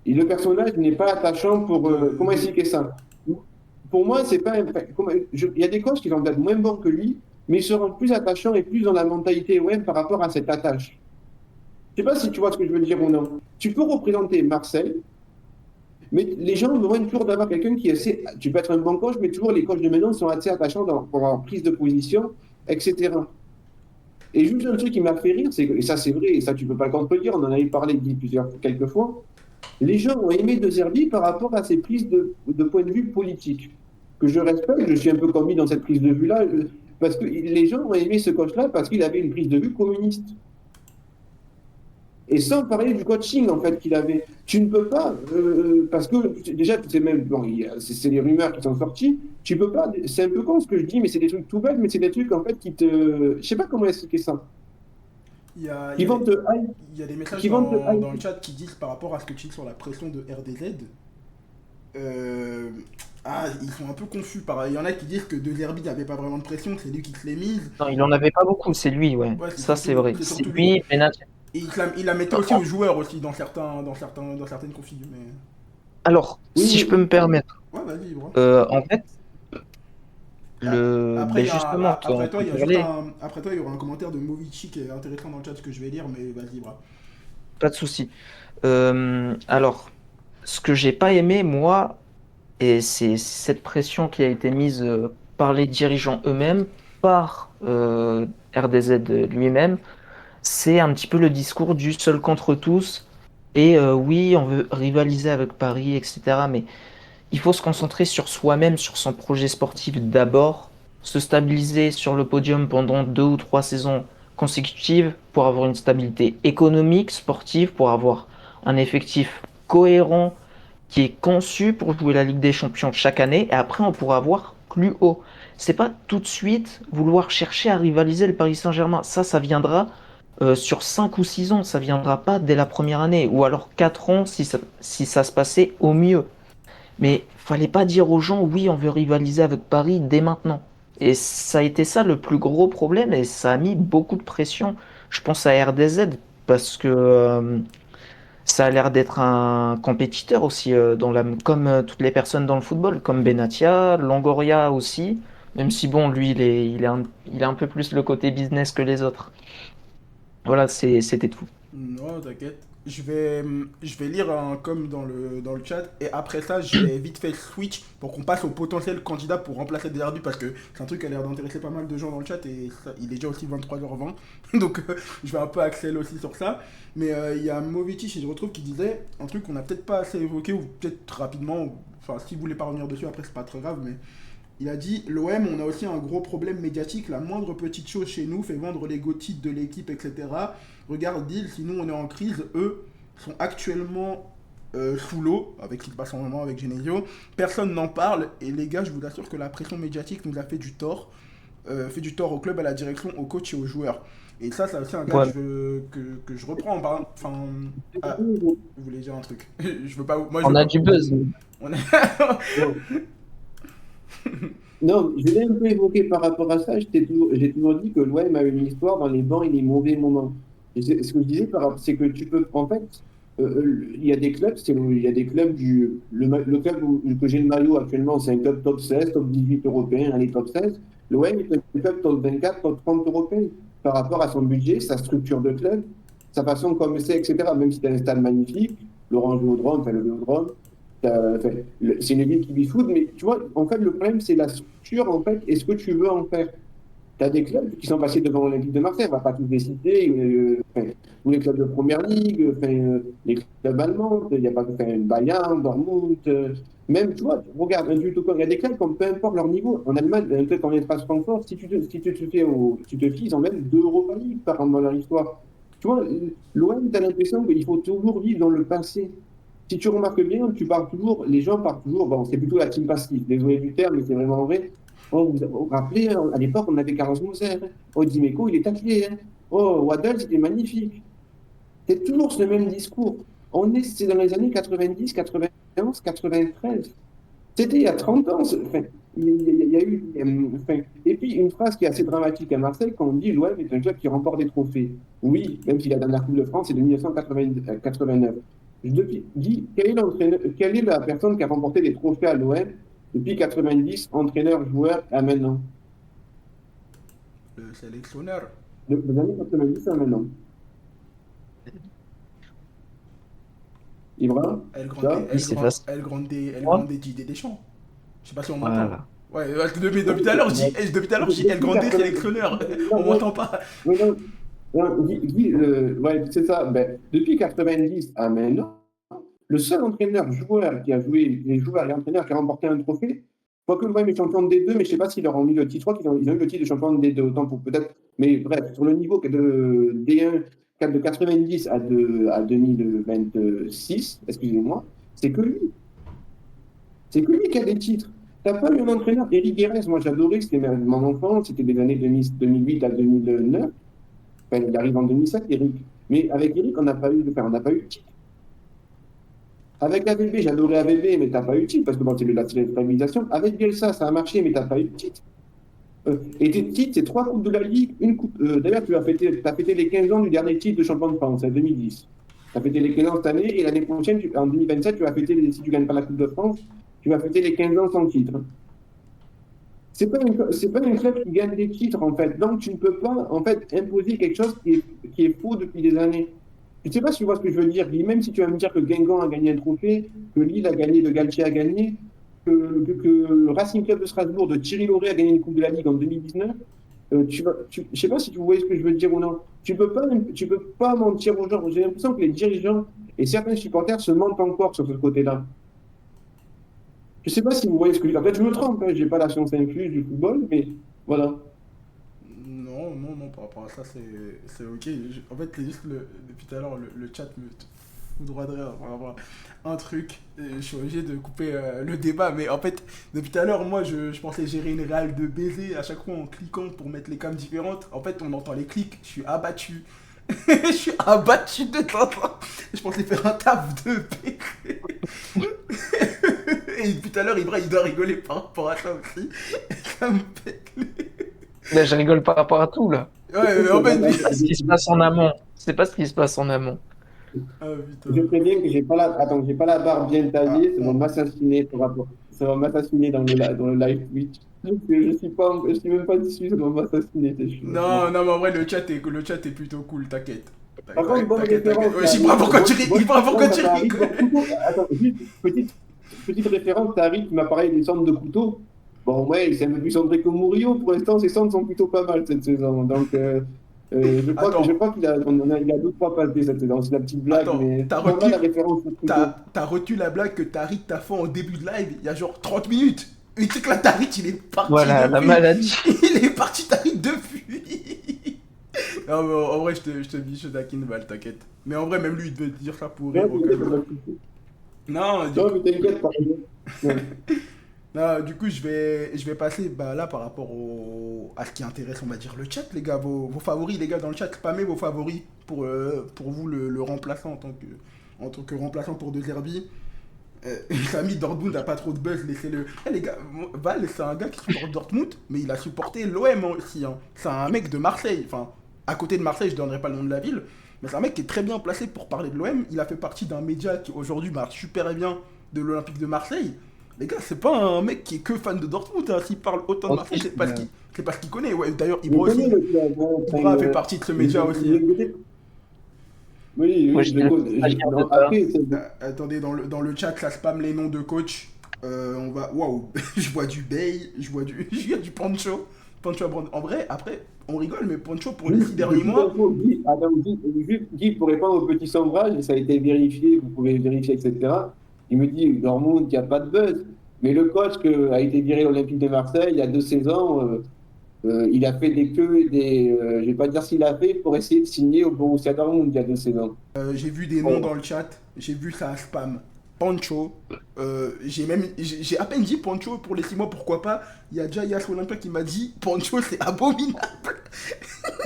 Et le personnage n'est pas attachant pour... comment expliquer ça? Pour moi, c'est pas... Il y a des coachs qui sont peut-être moins bons que lui, mais ils seront plus attachants et plus dans la mentalité OM par rapport à cette attache. Je ne sais pas si tu vois ce que je veux dire ou non. Tu peux représenter Marseille, mais les gens ont besoin toujours d'avoir quelqu'un qui est assez... Tu peux être un bon coach, mais toujours les coachs de maintenant sont assez attachants pour leur prise de position, etc. Et juste un truc qui m'a fait rire, et ça c'est vrai, et ça tu peux pas le contredire, on en avait parlé quelques fois, les gens ont aimé De Zerbi par rapport à ses prises de point de vue politique, que je respecte, je suis un peu commis dans cette prise de vue-là, parce que les gens ont aimé ce coach-là parce qu'il avait une prise de vue communiste. Et sans parler du coaching, en fait, qu'il avait. Tu ne peux pas, parce que déjà, c'est même, bon, c'est les rumeurs qui sont sorties, tu peux pas, c'est un peu con ce que je dis, mais c'est des trucs tout bêtes, mais c'est des trucs, en fait, qui te. Je sais pas comment expliquer ça. Il Qui vont te y a des messages qui vont te dans le chat qui disent par rapport à ce que tu dis sur la pression de RDZ. Ils sont un peu confus. Il y en a qui disent que De Zerbi n'avait pas vraiment de pression, c'est lui qui se l'est mise. Non, il en avait pas beaucoup, c'est lui, ouais. Ouais, Ça, c'est vrai. c'est C'est surtout lui, Benatia. Et il la mettait aussi aux joueurs aussi dans certaines configs. Mais... Alors, Oui, si je peux me permettre, Ouais, vas-y, bro. en fait, Après, justement, après toi, on il y a peut juste parler, après toi, il y aura un commentaire de Movici qui est intéressant dans le chat, ce que je vais lire, mais vas-y, bro. pas de souci. Alors, ce que j'ai pas aimé, moi, et c'est cette pression qui a été mise par les dirigeants eux-mêmes, par RDZ lui-même, c'est un petit peu le discours du seul contre tous. Et oui, on veut rivaliser avec Paris, etc. Mais il faut se concentrer sur soi-même, sur son projet sportif d'abord, se stabiliser sur le podium pendant 2 ou 3 saisons consécutives pour avoir une stabilité économique, sportive, pour avoir un effectif cohérent qui est conçu pour jouer la Ligue des Champions chaque année, et après on pourra avoir plus haut. C'est pas tout de suite vouloir chercher à rivaliser le Paris Saint-Germain. Ça viendra sur 5 ou 6 ans, ça viendra pas dès la première année, ou alors 4 ans si ça se passait au mieux. Mais fallait pas dire aux gens, oui, on veut rivaliser avec Paris dès maintenant. Et ça a été ça le plus gros problème, et ça a mis beaucoup de pression. Je pense à RDZ, parce que ça a l'air d'être un compétiteur aussi, comme toutes les personnes dans le football, comme Benatia, Longoria aussi, même si bon, lui, il est un peu plus le côté business que les autres. Voilà, c'était tout. Non, t'inquiète. Je vais lire un com dans le chat et après ça, je vais vite fait switch pour qu'on passe au potentiel candidat pour remplacer Derby parce que c'est un truc qui a l'air d'intéresser pas mal de gens dans le chat et il est déjà aussi 23h20. Donc je vais un peu accélérer aussi sur ça. Mais il y a Movici, si je retrouve, qui disait un truc qu'on n'a peut-être pas assez évoqué ou peut-être rapidement. Enfin, si vous voulez pas revenir dessus, après c'est pas très grave, mais il a dit l'OM, on a aussi un gros problème médiatique. La moindre petite chose chez nous fait vendre les titres de l'équipe, etc. Regarde, Deal, si nous on est en crise, eux sont actuellement sous l'eau, avec ce qui se passe en moment avec Genesio. Personne n'en parle. Et les gars, je vous assure que la pression médiatique nous a fait du tort. Fait du tort au club, à la direction, au coach et aux joueurs. Et ça, c'est aussi un cas Ouais. que je reprends en parlant. Enfin, ah, vous voulez dire un truc. Je veux pas. Moi, je On veux a pas. du buzz. On est- Non, non, je l'ai un peu évoqué par rapport à ça. J'ai toujours dit que l'OM a une histoire dans les bons et les mauvais moments. Et ce que je disais, c'est que tu peux, en fait, il y a des clubs, il y a des clubs le club que j'ai le maillot actuellement, c'est un club top 16, top 18 européen, allez, top 16. L'OM est un club top 24, top 30 européen par rapport à son budget, sa structure de club, sa façon comme c'est, etc. Même si tu as un stade magnifique, l'Orange Vélodrome, enfin le Vélodrome, enfin, c'est une ville qui vit foot, mais tu vois, en fait, le problème, c'est la structure, en fait, et ce que tu veux en faire. Tu as des clubs qui sont passés devant l'Olympique de Marseille, on ne va pas tous les citer, enfin, tous les clubs de première ligue, enfin, les clubs allemands, il y a pas enfin, Bayern, Dortmund, même, tu vois, regarde, il y a des clubs comme peu importe leur niveau. En Allemagne, un club comme l'Eintracht Francfort, si tu te fies, ils ont même 2 Europa League par exemple dans leur histoire. Tu vois, l'OM, tu as l'impression qu'il faut toujours vivre dans le passé. Si tu remarques bien, les gens partent toujours, bon, c'est plutôt la team passive, désolé du terme, mais c'est vraiment vrai. Oh, vous rappelez, à l'époque, on avait Carlos Moser. Hein. Oh, Dimeco, il est taclé. Hein. Oh, Waddle, c'était magnifique. C'est toujours ce même discours. C'est dans les années 90, 91, 93. C'était il y a 30 ans. Enfin, il y a eu. Enfin, et puis, une phrase qui est assez dramatique à Marseille, quand on dit l'OM est un club qui remporte des trophées. Oui, même si la dernière Coupe de France, c'est de 1989. Je dis, quelle est la personne qui a remporté des trophées à l'OM depuis 90, entraîneur, joueur, à maintenant? Le sélectionneur. Des années 90 à maintenant. Ibra, El Grande, ça? Oui, c'est facile. El Ouais. Grande Didier Deschamps. Je sais pas si on m'entend. Voilà. Ouais, depuis tout à l'heure, je dis El Grande sélectionneur. On m'entend pas. Oui, non, non, ouais, c'est ça. Ben, depuis 90 à maintenant, le seul entraîneur, joueur qui a joué, les joueurs et entraîneurs qui a remporté un trophée, quoique le même est champion de D2, mais je ne sais pas s'ils leur ont mis le titre. Je crois qu'ils ont eu le titre de champion de D2, autant pour peut-être. Mais bref, sur le niveau de D1, de 90 à 2026, excusez-moi, c'est que lui. C'est que lui qui a des titres. T'as pas eu un entraîneur, Eric Guérez, moi j'adorais, c'était mon enfant, c'était des années 2008 à 2009. Enfin, il arrive en 2007, Eric. Mais avec Eric, on n'a pas eu de titre. Avec AVB, j'adorais AVB, mais t'as pas eu de titre, parce que bon, c'est de la stabilisation. Avec Bielsa, ça a marché, mais t'as pas eu de titre. Et tes titres, c'est 3 coupes de la Ligue, une coupe. D'ailleurs, tu as fêté les 15 ans du dernier titre de champion de France, en 2010. Tu as fêté les 15 ans cette année, et l'année prochaine, en 2027, tu vas fêter, si tu gagnes pas la Coupe de France, tu vas fêter les 15 ans sans titre. C'est pas un club qui gagne des titres, en fait. Donc, tu ne peux pas, en fait, imposer quelque chose qui est faux depuis des années. Je ne sais pas si tu vois ce que je veux dire. Même si tu vas me dire que Guingamp a gagné un trophée, que Lille a gagné, que Galtier a gagné, que le Racing Club de Strasbourg, de Thierry Lauré a gagné une Coupe de la Ligue en 2019, je ne sais pas si tu vois ce que je veux dire ou non. Tu peux pas mentir aux gens. J'ai l'impression que les dirigeants et certains supporters se mentent encore sur ce côté-là. Je ne sais pas si vous voyez ce que je veux dire. Peut-être que je me trompe, hein, je n'ai pas la science infuse du football, mais voilà. Non, par rapport à ça, c'est ok. En fait, c'est juste depuis tout à l'heure, le chat me foudroie de rire par rapport à un truc. Et je suis obligé de couper le débat, mais en fait, depuis tout à l'heure, moi, je pensais gérer une réale de baiser à chaque fois en cliquant pour mettre les cams différentes. En fait, on entend les clics, je suis abattu. Je suis abattu de temps. Je pensais faire un taf de paix. Et depuis tout à l'heure, Ibra, il doit rigoler par rapport à ça aussi. Ça me pète. Là, je rigole par rapport à tout, là. Ouais, mais en fait. C'est pas ce qui se passe en amont. C'est pas ce qui se passe en amont. Ah putain. Je préviens que j'ai pas la barre bien taillée, Ah, ça va m'assassiner par rapport. Ça va m'assassiner dans le live Twitch. Je suis même pas dessus, ça va m'assassiner, c'est chaud. non, mais en vrai, le chat est plutôt cool, t'inquiète. Par contre, bonne référence. Ouais, Ibra, pourquoi tu rigoles? Attends, juste petite référence, Tariq qui m'a parlé des centres de couteaux. Bon, ouais, c'est un peu plus centré que Murillo. Pour l'instant, ses centres sont plutôt pas mal cette saison. Donc, je crois qu'il a 2-3 passes D cette saison. C'est la petite blague, Attends, mais t'as vraiment retenu, la référence au couteau. t'as retenu la blague que Tariq t'a fait en début de live, il y a genre 30 minutes. Et tu sais que là, Tariq, il est parti Voilà, la depuis. maladie. Il est parti, Tariq, depuis. Non, mais en vrai, je taquine, Val, t'inquiète. Mais en vrai, même lui, il devait dire ça pour rire. Non, Non, mais t'inquiète, par exemple. Ouais. Non, du coup, je vais passer là par rapport à ce qui intéresse, on va dire, le chat, les gars. Vos favoris, les gars, dans le chat, spammez vos favoris pour vous, le remplaçant en tant que remplaçant pour De Zerbi. Samy Dortmund n'a pas trop de buzz, laissez-le. Les gars, Val, c'est un gars qui supporte Dortmund, mais il a supporté l'OM aussi. Hein. C'est un mec de Marseille. Enfin, à côté de Marseille, je ne donnerai pas le nom de la ville, mais c'est un mec qui est très bien placé pour parler de l'OM. Il a fait partie d'un média qui aujourd'hui marche super bien de l'Olympique de Marseille. Les gars, c'est pas un mec qui est que fan de Dortmund. Hein. S'il parle autant de Marseille, c'est parce qu'il connaît. Ouais, d'ailleurs, Ibra aussi. Ibra fait partie de ce média aussi. Oui, Moi, je je l'écoute. Après, Attendez, dans le chat, ça spam les noms de coach. On va. Waouh, je vois du Bay, je vois du Pancho. Pancho à Brand. En vrai, après, on rigole, mais Pancho pour les 6 derniers mois. Guy, pour répondre au petit sombrage, ça a été vérifié, vous pouvez vérifier, etc. Il me dit, Dortmund, il n'y a pas de buzz. Mais le coach qui a été viré à l'Olympique de Marseille il y a 2 saisons, il a fait des queues et je vais pas dire s'il a fait, pour essayer de signer au Borussia Dortmund il y a 2 saisons. J'ai vu des noms dans le chat, j'ai vu ça spam. Pancho, j'ai à peine dit Pancho pour les 6 mois, pourquoi pas. Il y a déjà Yas Olympia qui m'a dit Pancho c'est abominable.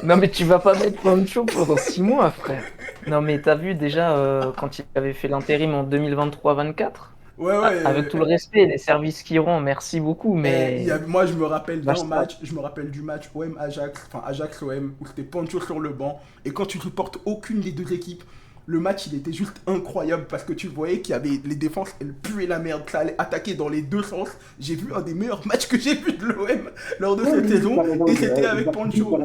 Non, mais tu vas pas mettre Pancho pendant 6 mois, frère. Non, mais t'as vu déjà quand il avait fait l'intérim en 2023-24? Ouais, Avec tout le respect, les services qui rend, merci beaucoup, mais. Moi je me rappelle Lâche d'un match, je me rappelle du match OM Ajax, enfin Ajax OM, où c'était Pancho sur le banc, et quand tu supportes aucune des deux équipes, le match il était juste incroyable parce que tu voyais qu'il y avait les défenses, elles puaient la merde, ça allait attaquer dans les deux sens. J'ai vu un des meilleurs matchs que j'ai vu de l'OM lors de cette saison, et c'était avec Pancho.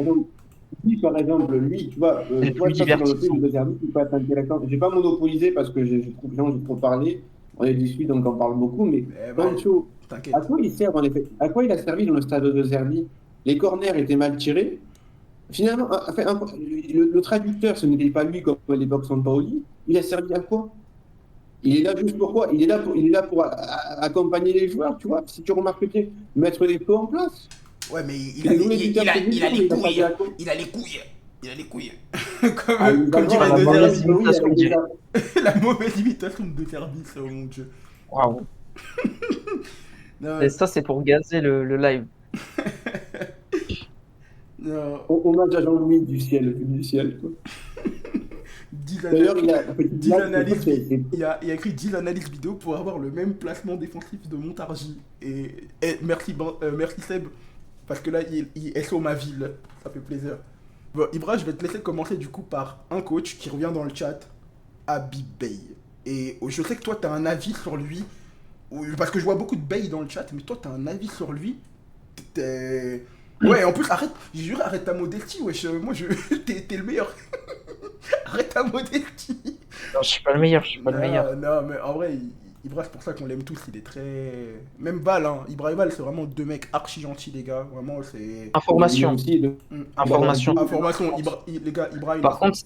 Par exemple, lui, tu vois, ça c'est dans le film de Zerbi qui peut être intéressant. J'ai pas monopolisé parce que j'ai trop parlé, on est 18 donc on parle beaucoup, mais Pancho, T'inquiète. à quoi il sert en effet? À quoi il a servi dans le stade de Zerbi? Les corners étaient mal tirés. Finalement, le traducteur, ce n'était pas lui comme à l'époque Sampaoli. Il a servi à quoi? Il est là juste pourquoi? Il est là pour accompagner les joueurs, tu vois. Si tu remarques bien, mettre les pots en place. Ouais, mais il a les couilles. Il a les couilles. Il a les couilles. Comme dirait De Zerbi. La mauvaise imitation de De Zerbi, ça, oh mon dieu. Waouh. Et ça, c'est pour gazer le live. Hommage à Jean-Louis du ciel. Quoi. 10 D'ailleurs, analyses, il a écrit 10 analyses vidéo pour avoir le même placement défensif de Montargis. Et merci Seb, parce que là, il SO ma ville, ça fait plaisir. Bon, Ibra, je vais te laisser commencer du coup par un coach qui revient dans le chat, Habib Beye. Et je sais que toi, tu as un avis sur lui, parce que je vois beaucoup de Beye dans le chat, mais toi, tu as un avis sur lui. Ouais, en plus, j'ai juré, arrête ta modestie, wesh. Moi, t'es le meilleur. Arrête ta modestie. Non, je suis pas le meilleur, Non, mais en vrai, Ibra, c'est pour ça qu'on l'aime tous. Il est très. Même Val, hein. Ibra et Val, c'est vraiment deux mecs archi gentils, les gars. Vraiment, c'est. Information. Information. Les gars, Ibra. Par contre,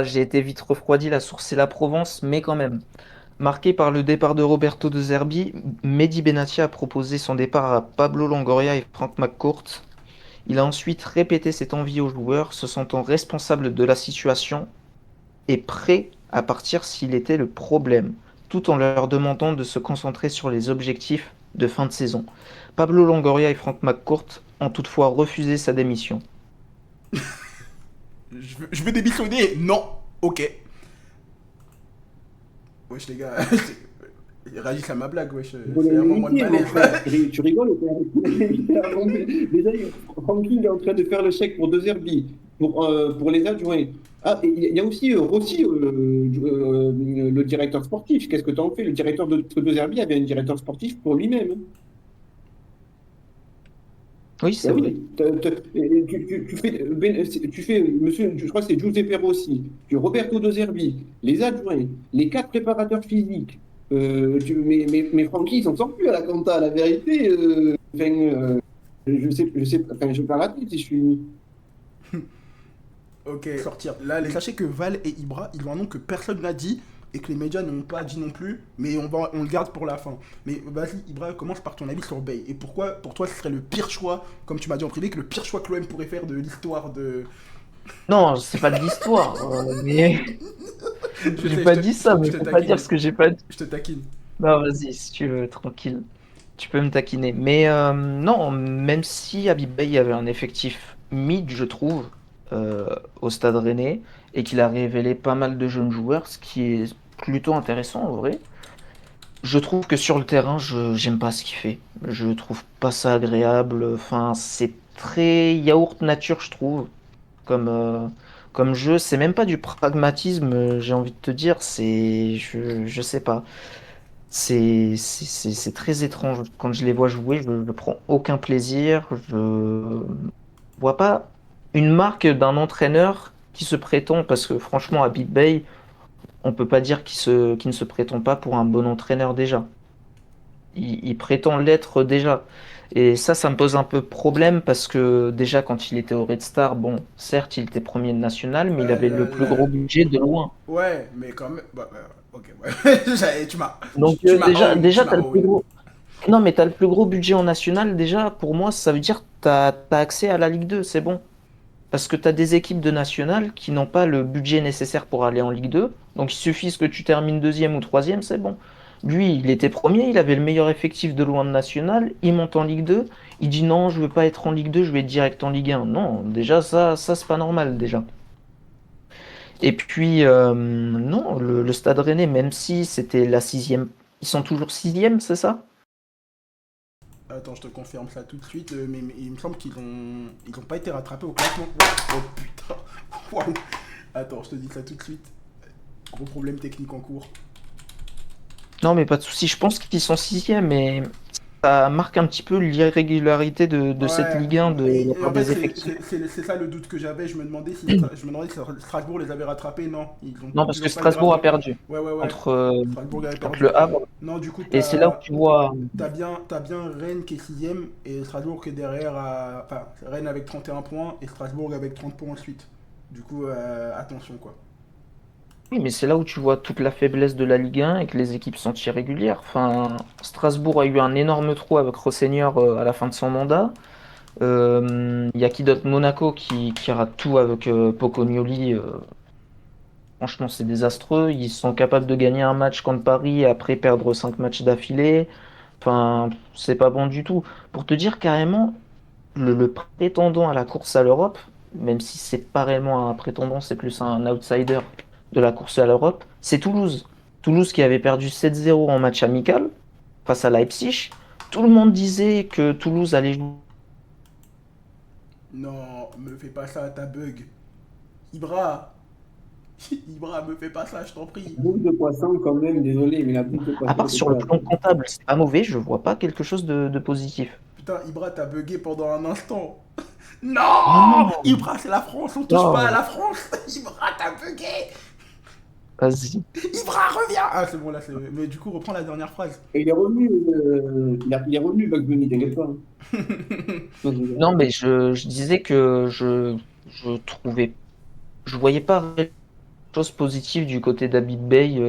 j'ai été vite refroidi. La source, c'est la Provence, mais quand même. Marqué par le départ de Roberto De Zerbi, Mehdi Benatia a proposé son départ à Pablo Longoria et Frank McCourt. Il a ensuite répété cette envie aux joueurs, se sentant responsable de la situation et prêt à partir s'il était le problème, tout en leur demandant de se concentrer sur les objectifs de fin de saison. Pablo Longoria et Frank McCourt ont toutefois refusé sa démission. Je veux démissionner. Non. Ok. Wesh les gars, réagissez à ma blague, wesh. C'est un moment de malaise. Tu rigoles. Déjà, Francky est en train de faire le chèque pour De Zerbi, pour les adjoints. Ah, il y a aussi Rossi, le directeur sportif. Qu'est-ce que tu en fais? Le directeur de Zerbi avait un directeur sportif pour lui-même. Oui, c'est vrai. Tu fais, monsieur, je crois que c'est Giuseppe Rossi, Roberto De Zerbi, les adjoints, les 4 préparateurs physiques. Mais Francky, il s'en sort plus à la compta, la vérité. Je sais, enfin, je vais pas rater si je suis. Ok, sortir. Là, sachez que Val et Ibra, ils ont un nom que personne n'a dit et que les médias n'ont pas dit non plus, mais on le garde pour la fin. Mais vas-y, Ibra, commence par ton avis sur Beye. Et pourquoi, pour toi, ce serait le pire choix, comme tu m'as dit en privé, que le pire choix que l'OM pourrait faire de l'histoire de... Non, c'est pas de l'histoire, mais... J'ai pas dit ça, mais faut pas dire ce que j'ai pas dit. Je te taquine. Non, vas-y, si tu veux, tranquille. Tu peux me taquiner. Mais non, même si Habib Beye avait un effectif mid, je trouve, euh, au Stade Rennais, et qu'il a révélé pas mal de jeunes joueurs, ce qui est plutôt intéressant en vrai. Je trouve que sur le terrain, je j'aime pas ce qu'il fait. Je trouve pas ça agréable. Enfin, c'est très yaourt nature, je trouve, comme, comme jeu. C'est même pas du pragmatisme, j'ai envie de te dire. Je sais pas. C'est très étrange. Quand je les vois jouer, je prends aucun plaisir. Je vois pas une marque d'un entraîneur qui se prétend, parce que franchement, à Big Bay, on peut pas dire qu'il ne se prétend pas pour un bon entraîneur déjà. Il prétend l'être déjà. Et ça me pose un peu problème parce que déjà, quand il était au Red Star, bon, certes, il était premier de national, mais il Bah, avait le plus gros budget de loin. ouais, mais quand même. Ok, ouais. Donc déjà, Tu m'as t'as le plus own. gros. Non, mais t'as le plus gros budget en national, déjà, pour moi, ça veut dire que t'as accès à la Ligue 2, c'est bon. Parce que t'as des équipes de national qui n'ont pas le budget nécessaire pour aller en Ligue 2. Donc il suffit que tu termines deuxième ou troisième, c'est bon. Lui, il était premier, il avait le meilleur effectif de loin de national, il monte en Ligue 2, il dit non, je veux pas être en Ligue 2, je vais être direct en Ligue 1. Non, déjà ça c'est pas normal déjà. Et puis non, le Stade Rennais, même si c'était la sixième, ils sont toujours sixième, c'est ça? Attends, je te confirme ça tout de suite, mais il me semble ils ont pas été rattrapés au classement. Oh putain, waouh. Attends, je te dis ça tout de suite. Gros problème technique en cours. Non, mais pas de souci. Je pense qu'ils sont sixième, mais ça marque un petit peu l'irrégularité de cette Ouais, Ligue 1 de la et part en fait, des effectifs. c'est ça le doute que j'avais. Je me demandais si Strasbourg les avait rattrapés. Non, Non, parce ils que ont pas été Strasbourg a rattrapés. perdu Ouais, ouais, ouais. contre, Strasbourg avait contre perdu. le Havre. Non, du coup, Et c'est là où tu vois. t'as bien Rennes qui est sixième et Strasbourg qui est derrière. Enfin, Rennes avec 31 points et Strasbourg avec 30 points ensuite. Du coup, attention quoi. Oui, mais c'est là où tu vois toute la faiblesse de la Ligue 1 et que les équipes sont irrégulières. Enfin, Strasbourg a eu un énorme trou avec Rosseigneur à la fin de son mandat. Il y a qui d'autre? Monaco qui rate tout avec Pocognoli. Franchement, c'est désastreux. Ils sont capables de gagner un match contre Paris et après perdre 5 matchs d'affilée. Enfin, c'est pas bon du tout. Pour te dire carrément, le prétendant à la course à l'Europe, même si c'est pas réellement un prétendant, c'est plus un outsider de la course à l'Europe, c'est Toulouse. Toulouse qui avait perdu 7-0 en match amical face à Leipzig. Tout le monde disait que Toulouse allait jouer. Non, me fais pas ça, t'as bug. Ibra, Ibra, me fais pas ça, je t'en prie. Bouffe de poisson, quand même, désolé, mais la bouffe de À poisson, part c'est sur le pas. plan comptable, c'est pas mauvais, je vois pas quelque chose de positif. Putain, Ibra, t'as bugué pendant un instant. Non, Non, non, Ibra, c'est la France, on touche pas à non, la France. Ibra, t'as bugué. vas-y. Ibra, reviens. Ah, c'est bon, là, c'est. Mais du coup, reprends la dernière phrase. Et il est revenu, il est revenu, Bugs Bunny, t'inquiète pas. Non, Non, mais je disais que je trouvais, je voyais pas réellement de choses positives du côté d'Habib Bey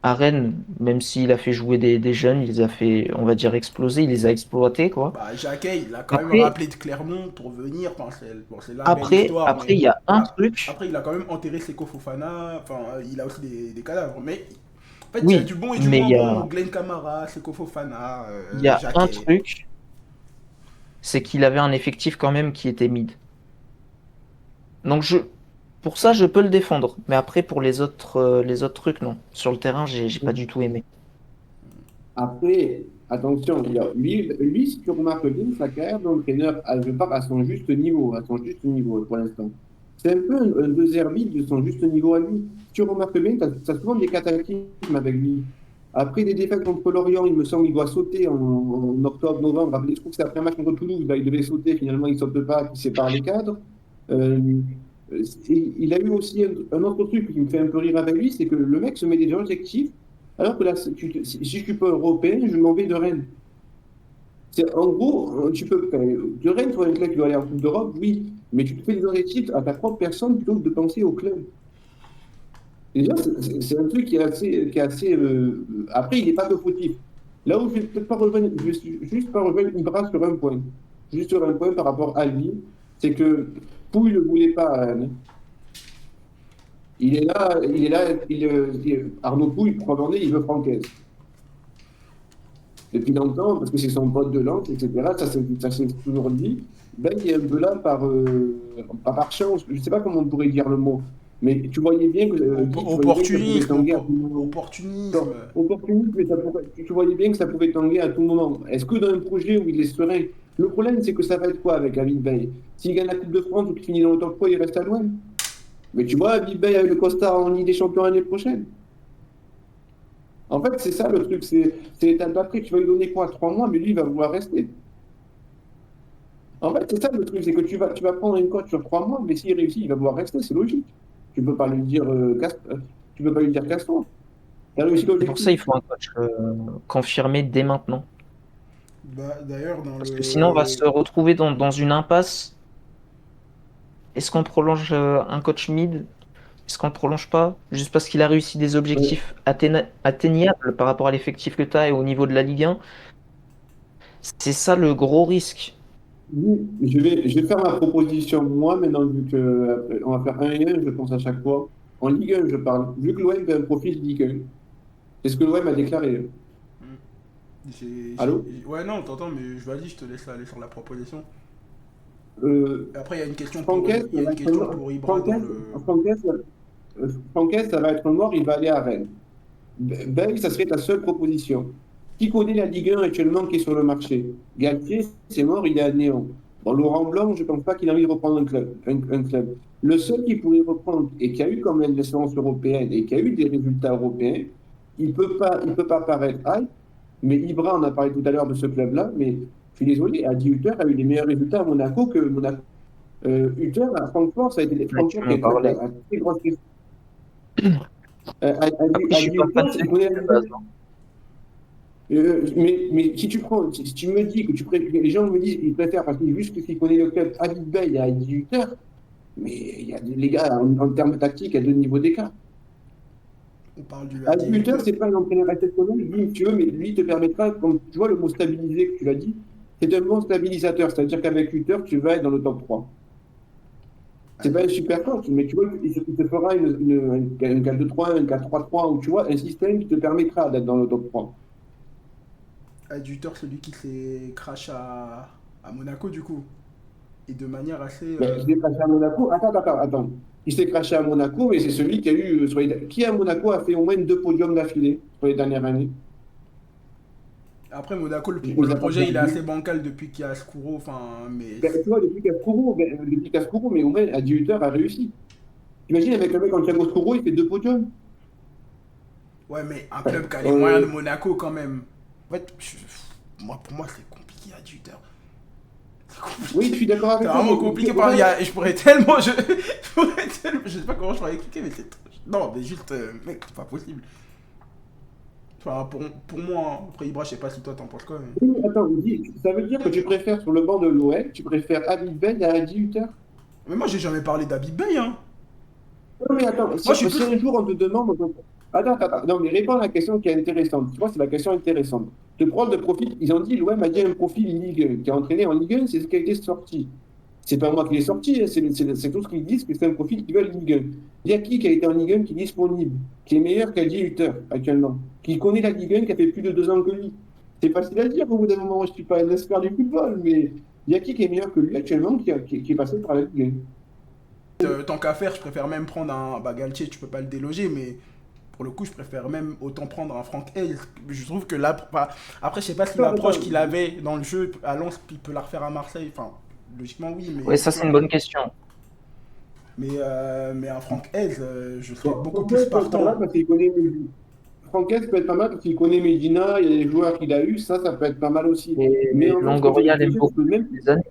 à Rennes, même s'il a fait jouer des jeunes, il les a fait, on va dire, exploser, il les a exploités, quoi. Bah, Jacquet, il a quand même Après, rappelé de Clermont pour venir. Enfin, c'est la belle histoire, après, mais il y a un truc, après, il a quand même enterré Seko Fofana. Enfin, il a aussi des cadavres. Mais en fait, il y a oui, du bon et du mais moins bon. Glenn Kamara, Seko Fofana, il y a un Jacquet. truc, c'est qu'il avait un effectif quand même qui était mid. Donc pour ça, je peux le défendre. Mais après, pour les autres trucs, non. Sur le terrain, j'ai pas du tout aimé. après, attention, lui, si tu remarques bien, sa carrière d'entraîneur, je parle à son juste niveau pour l'instant. C'est un peu un deuxième beat de son juste niveau à lui. Si tu remarques bien, tu as souvent des cataclysmes avec lui. Après des défaites contre Lorient, il me semble qu'il doit sauter en octobre, novembre. Après, je trouve que c'est après un match contre Toulouse, là, il devait sauter, finalement il ne saute pas, il sépare les cadres. Euh, il a eu aussi un autre truc qui me fait un peu rire avec lui, c'est que le mec se met des objectifs, alors que là, si je suis pas européen, je m'en vais de Rennes. En gros, de Rennes, tu vois un club qui doit aller en Coupe d'Europe, oui, mais tu te fais des objectifs à ta propre personne plutôt que de penser au club. Déjà, c'est un truc qui est assez. Après, il n'est pas que fautif. Là où je vais peut-être pas rejoindre, je vais juste pas rejoindre Ibra sur un point. Juste sur un point par rapport à lui, c'est que Pouille ne le voulait pas à Rennes. Arnaud Pouille, pour il veut Francaise. depuis longtemps, parce que c'est son pote de Lens, etc. Ça s'est toujours dit. Ben, il est un peu là par chance. Je ne sais pas comment on pourrait dire le mot. Mais tu voyais bien que, Guy, tu voyais bien que ça pouvait tanguer à tout moment. Opportunisme. Opportuniste, mais tu voyais bien que ça pouvait tanguer à tout moment. Est-ce que dans un projet où il est serein, le problème c'est que ça va être quoi avec David Bay? S'il gagne la Coupe de France ou qu'il finit dans le top 3, il reste à loin. Mais tu vois, David Bay avec le Costa en Ligue des Champions l'année prochaine. En fait, c'est ça le truc, c'est l'étape d'après. Tu vas lui donner quoi, 3 mois, mais lui il va vouloir rester. En fait, c'est ça le truc, c'est que tu vas prendre une coach sur 3 mois, mais s'il réussit, il va vouloir rester, c'est logique. Tu peux pas lui dire tu peux pas lui dire casse-toi. T'as réussi C'est pour ça qu'il faut un coach confirmé dès maintenant. Bah, d'ailleurs, dans Parce que sinon, on va se retrouver dans une impasse. Est-ce qu'on prolonge un coach mid? Est-ce qu'on ne prolonge pas? Juste parce qu'il a réussi des objectifs atteignables par rapport à l'effectif que tu as et au niveau de la Ligue 1. C'est ça le gros risque. Oui, je vais faire ma proposition moi maintenant, vu que on va faire 1 et 1, je pense à chaque fois. En Ligue 1, je parle. Vu que l'OM fait un profil Ligue 1, c'est ce que l'OM a déclaré. Allô? Ouais, non, t'entends, mais vas-y, je te laisse aller sur la proposition. Après, il y a une question Franquès, pour Ibra dans le... Franquès, ça va être mort, il va aller à Rennes. Ben, ça serait ta seule proposition. Qui connaît la Ligue 1 actuellement qui est sur le marché? Galtier, c'est mort, il est à Néon. Bon, Laurent Blanc, je ne pense pas qu'il a envie de reprendre un club. Le seul qui pourrait reprendre et qui a eu quand même l'essence européenne et qui a eu des résultats européens, il peut pas paraître high, mais Ibra, on a parlé tout à l'heure de ce club-là, mais je suis désolé, Adi Hütter a eu les meilleurs résultats à Monaco que Monaco. Hütter à Francfort, ça a été des Francfort qui a été un très grand succès. Après, je suis pas fan de cette équipe de base, hein. Mais si tu me dis que les gens me disent qu'ils préfèrent parce qu'ils juste qu'ils connaissent le club Habib Beye à 18 heures, mais il y a les gars, en termes tactiques, il y a 2 niveaux d'écart. On parle du À 18 heures, c'est pas un entraîneur exceptionnel, lui, si tu veux, mais lui te permettra, comme tu vois le mot stabiliser que tu l'as dit, c'est un bon stabilisateur, c'est-à-dire qu'avec 8 heures, tu vas être dans le top 3. C'est pas un super coach, mais tu vois, il te fera une 4-2-3, une 4-3-3, ou tu vois, un système qui te permettra d'être dans le top 3. Adjuteur, celui qui s'est crash à Monaco, du coup. Et de manière assez... Mais il s'est craché à Monaco. Attends. Il s'est craché à Monaco, mais c'est celui qui a eu... Qui à Monaco a fait au moins 2 podiums d'affilée sur les dernières années? Après, Monaco, le projet, il est assez bancal depuis qu'il y a Skuro, enfin... Mais... Tu vois, depuis Cascouro, mais au moins, Adjuteur a réussi. T'imagines, avec un mec en Thiago Skuro, il fait 2 podiums. Ouais, mais un club qui a les moyens de Monaco, quand même. En fait, pour moi, c'est compliqué, Adjuteur. Oui, je suis d'accord avec toi. toi. C'est vraiment compliqué. Je pourrais tellement... Je sais pas comment je pourrais expliquer, mais c'est... Non, mais juste... mec, c'est pas possible. Enfin, pour moi, après Ibra, je sais pas si toi t'en penses quoi. Mais... Oui, attends, ça veut dire que tu préfères sur le banc de l'OL, tu préfères Habib Beye à Adi Hütter? Mais moi, j'ai jamais parlé d'Habib Beye, hein. Non, mais attends, si un jour on te demande. Attends, non, mais réponds à la question qui est intéressante. Tu vois, c'est la question intéressante. Te prendre de profil, ils ont dit, l'OM a dit un profil Ligue 1, qui a entraîné en Ligue 1, c'est ce qui a été sorti. C'est pas moi qui l'ai sorti, hein, c'est tout ce qu'ils disent que c'est un profil qui veut Ligue 1. Il y a qui a été en Ligue 1 qui est disponible, qui est meilleur qu'Adi Hütter actuellement, qui connaît la Ligue 1, qui a fait plus de 2 ans que lui. C'est facile à dire au bout d'un moment, je ne suis pas un expert du football, mais il y a qui est meilleur que lui actuellement, qui est passé par la Ligue 1. Tant qu'à faire, je préfère même prendre un... Bah, Galtier, tu peux pas le déloger, mais... Pour le coup, je préfère même autant prendre un Franck Hayes. Je trouve que là... Après, je sais pas si l'approche qu'il avait dans le jeu à Lens, il peut la refaire à Marseille. Enfin, logiquement, oui, mais... Oui, ça, c'est une bonne question. Mais un Franck Hayes, je serais beaucoup plus partant. Franquès peut être pas mal parce qu'il connaît Medina, il y a les joueurs qu'il a eu, ça peut être pas mal aussi. Mais Longoria l'aime beaucoup même des années.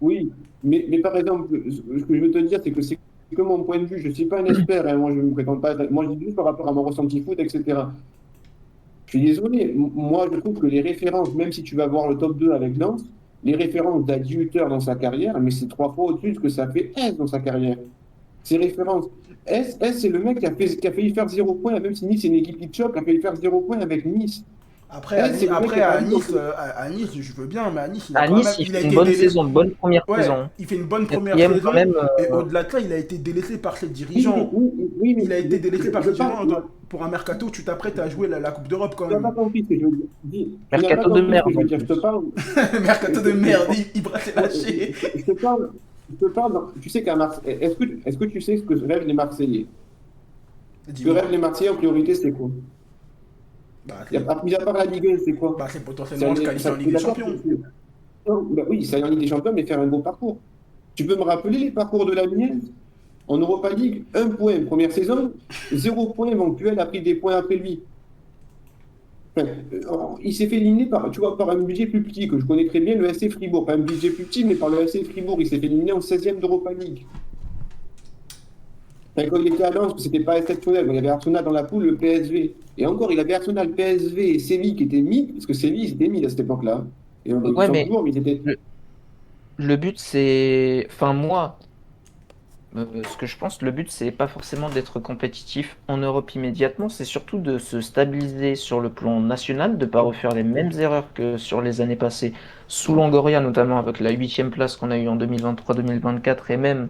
Oui, mais par exemple, ce que je veux te dire, c'est que mon point de vue, je ne suis pas un expert, hein, moi je ne me prétends pas, moi je dis juste par rapport à mon ressenti foot, etc. Je suis désolé, moi je trouve que les références, même si tu vas voir le top 2 avec Lens, les références d'Adi Hütter dans sa carrière, mais c'est 3 fois au-dessus de ce que ça fait S dans sa carrière. Ces références. S c'est le mec qui a failli faire 0 points, même si Nice est une équipe qui choque, qui a failli faire 0 points avec Nice. Après, à, C'est le mec qui après a pas vu. à Nice, je veux bien, mais à Nice, À Nice, il il a fait une été bonne délaissé. saison, bonne première Ouais, saison. il fait une bonne première Quatrième quand saison, même. et au-delà de ça, il a été délaissé par ses Oui, dirigeants. oui, Il a été délaissé par je ses parle, dirigeants. Pour un mercato, tu t'apprêtes à jouer la Coupe d'Europe quand tu n'as même. pas compris ce que je veux dire. Tu n'as pas Mercato de compris ce que merde je en veux dire. Je te plus. parle. Mercato de Je, merde, Ibra s'est lâché. je te parle. Je te parle. Tu sais qu'à Marseille, est-ce que tu sais ce que rêvent les Marseillais? Ce que Dis-moi. rêvent les Marseillais en priorité, c'est quoi? Bah, Mis à part la Ligue 1, c'est quoi? bah, c'est potentiellement se qualifier en Ligue T'es des d'accord? Champions. Non, bah oui, c'est aller en Ligue des Champions, mais faire un beau parcours. Tu peux me rappeler les parcours de la Mienne? En Europa League, 1 point première saison, 0 point Vancuel a pris des points après lui. Enfin, il s'est fait éliminer par, tu vois, par un budget plus petit, que je connais très bien, le SC Fribourg. Pas un budget plus petit, mais par le SC Fribourg. Il s'est fait éliminer en 16e d'Europa League. Enfin, quand il était à Lens, c'était pas exceptionnel. Il y avait Arsenal dans la poule, le PSV. Et encore, il avait Arsenal, PSV et Séville qui étaient mis, parce que Séville, ils étaient mis à cette époque-là. Et ils Ouais, sont mais toujours, mais ils étaient. le but, c'est. Enfin, moi, ce que je pense, le but, c'est pas forcément d'être compétitif en Europe immédiatement, c'est surtout de se stabiliser sur le plan national, de pas refaire les mêmes erreurs que sur les années passées, sous Longoria, notamment avec la huitième place qu'on a eue en 2023-2024 et même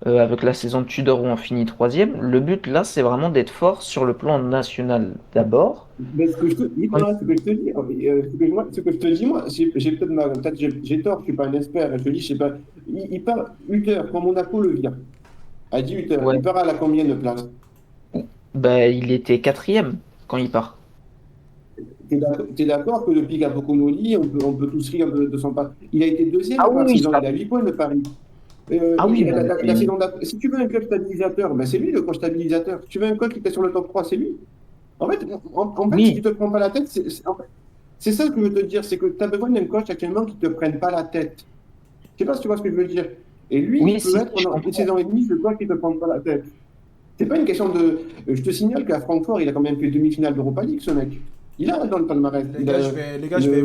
avec la saison de Tudor où on finit troisième. Le but, là, c'est vraiment d'être fort sur le plan national d'abord. Mais ce que je te dis, voilà, ce que je te dis, ce que je te dis, moi, j'ai peut-être j'ai tort, je suis pas un expert, je te dis, je sais pas, il part 8 heures, quand Monaco le vire, à 18 heures, Ouais. il part à la combien de place? Bah, il était quatrième quand il part. T'es d'accord que depuis Capocololi, on peut tous rire de son pas. Il a été deuxième Ah par oui, saison, ça. il a 8 points de Paris. Ah oui, La saison si tu veux un club stabilisateur, ben c'est lui le coach stabilisateur. Si tu veux un coach qui était sur le top 3, c'est lui. En fait, si tu oui, te prends pas la tête, c'est ça que je veux te dire, c'est que tu as besoin d'un coach actuellement qui te prenne pas la tête. Je sais pas si tu vois ce que je veux dire. Et lui, il oui, peut si, être je pendant une comprends. saison et demie le coach qui te prend pas la tête. C'est pas une question de. Je te signale qu'à Francfort, il a quand même fait demi-finale d'Europa League, ce mec. Il a dans le palmarès. Les gars, Le- je vais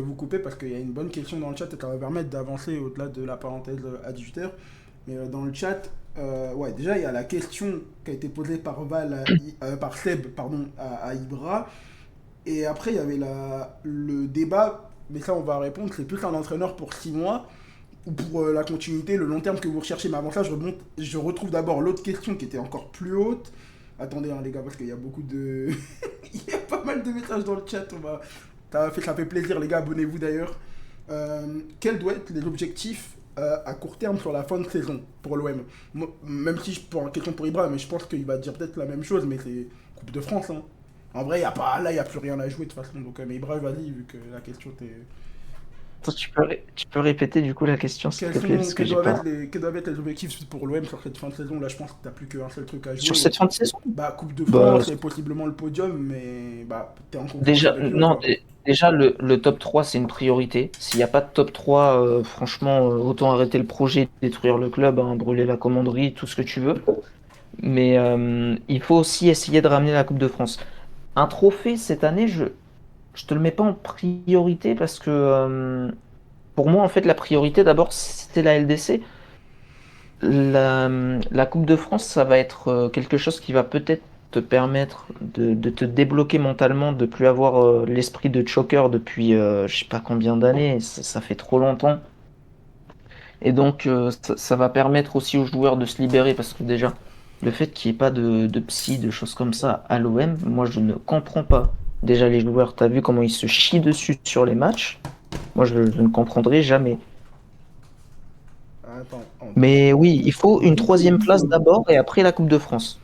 vous couper parce qu'il y a une bonne question dans le chat et ça va permettre d'avancer au-delà de la parenthèse à 18h. Mais dans le chat, ouais, déjà, il y a la question qui a été posée par par Seb, pardon, à Ibra. Et après, il y avait le débat, mais ça, on va répondre. C'est plus un entraîneur pour 6 mois ou pour la continuité, le long terme que vous recherchez. Mais avant ça, je retrouve d'abord l'autre question qui était encore plus haute. Attendez, hein, les gars, parce qu'il y a beaucoup de. Il y a pas mal de messages dans le chat. Ça fait plaisir, les gars. Abonnez-vous d'ailleurs. Quels doivent être les objectifs à court terme sur la fin de saison pour l'OM? Même si je prends une question pour Ibra, mais je pense qu'il va dire peut-être la même chose, mais c'est Coupe de France. Hein. En vrai, là, il n'y a plus rien à jouer de toute façon. Donc, mais Ibra, vas-y, vu que la question t'est. Attends, tu peux répéter du coup la question, s'il te plaît, parce que j'ai pas. Quels doivent être les objectifs pour l'OM sur cette fin de saison? Là, je pense que t'as plus qu'un seul truc à Sur jouer. cette fin de saison? Bah, Coupe de Bah, France et possiblement le podium, mais bah, t'es en concurrence déjà, avec Lyon, non, quoi. déjà le top 3 c'est une priorité. S'il n'y a pas de top 3, franchement, autant arrêter le projet, détruire le club, hein, brûler la commanderie, tout ce que tu veux. Mais il faut aussi essayer de ramener la Coupe de France. Un trophée cette année, je te le mets pas en priorité parce que pour moi, en fait, la priorité d'abord, c'est la LDC. La Coupe de France, ça va être quelque chose qui va peut-être te permettre de te débloquer mentalement, de plus avoir l'esprit de choker depuis je sais pas combien d'années, ça fait trop longtemps. Et donc ça va permettre aussi aux joueurs de se libérer parce que déjà, le fait qu'il n'y ait pas de psy, de choses comme ça à l'OM, moi je ne comprends pas. Déjà les joueurs, t'as vu comment ils se chient dessus sur les matchs? Moi je ne comprendrai jamais. Attends, Mais oui, il faut une troisième place d'abord et après la Coupe de France.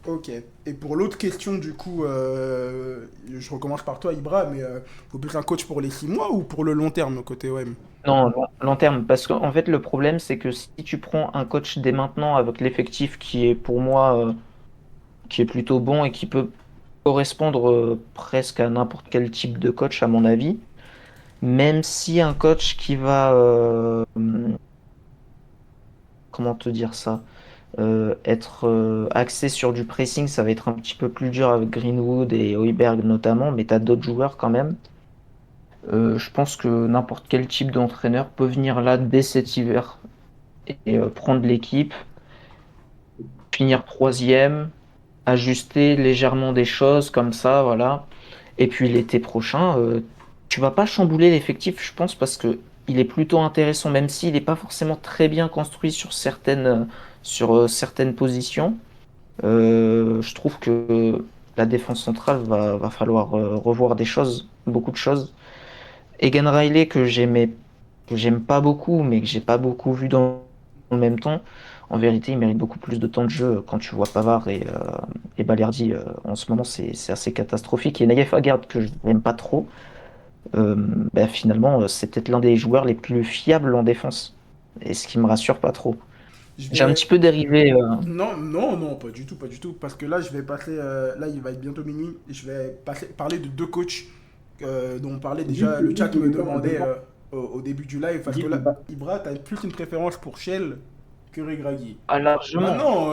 ok. Et pour l'autre question, du coup, je recommence par toi, Ibra, mais faut plus un coach pour les 6 mois ou pour le long terme côté OM? Non, long terme, parce qu'en fait le problème c'est que si tu prends un coach dès maintenant avec l'effectif qui est pour moi qui est plutôt bon et qui peut correspondre presque à n'importe quel type de coach à mon avis, même si un coach qui va comment te dire ça, être axé sur du pressing, ça va être un petit peu plus dur avec Greenwood et Højbjerg notamment, mais tu as d'autres joueurs quand même. Je pense que n'importe quel type d'entraîneur peut venir là dès cet hiver et prendre l'équipe, finir troisième, ajuster légèrement des choses comme ça, voilà. Et puis l'été prochain, tu vas pas chambouler l'effectif, je pense, parce que il est plutôt intéressant, même s'il n'est pas forcément très bien construit sur certaines positions. Je trouve que la défense centrale va falloir revoir des choses, beaucoup de choses. Egan Riley que j'aime pas beaucoup, mais que j'ai pas beaucoup vu dans le même temps. En vérité, il mérite beaucoup plus de temps de jeu quand tu vois Pavard et Balerdi. En ce moment, c'est assez catastrophique. Et Naïef Aguerd, que je n'aime pas trop, euh, finalement, c'est peut-être l'un des joueurs les plus fiables en défense. Et ce qui me rassure pas trop. Je J'ai un vais. petit peu dérivé. Non, non, non, pas du tout, pas du tout. Parce que là, je vais passer. Là, il va être bientôt minuit. Et je vais parler de deux coachs dont on parlait déjà. Le chat me demandait au début du live. Parce que là, Ibra, t'as plus une préférence pour Shell que Regragui. Largement. Maintenant,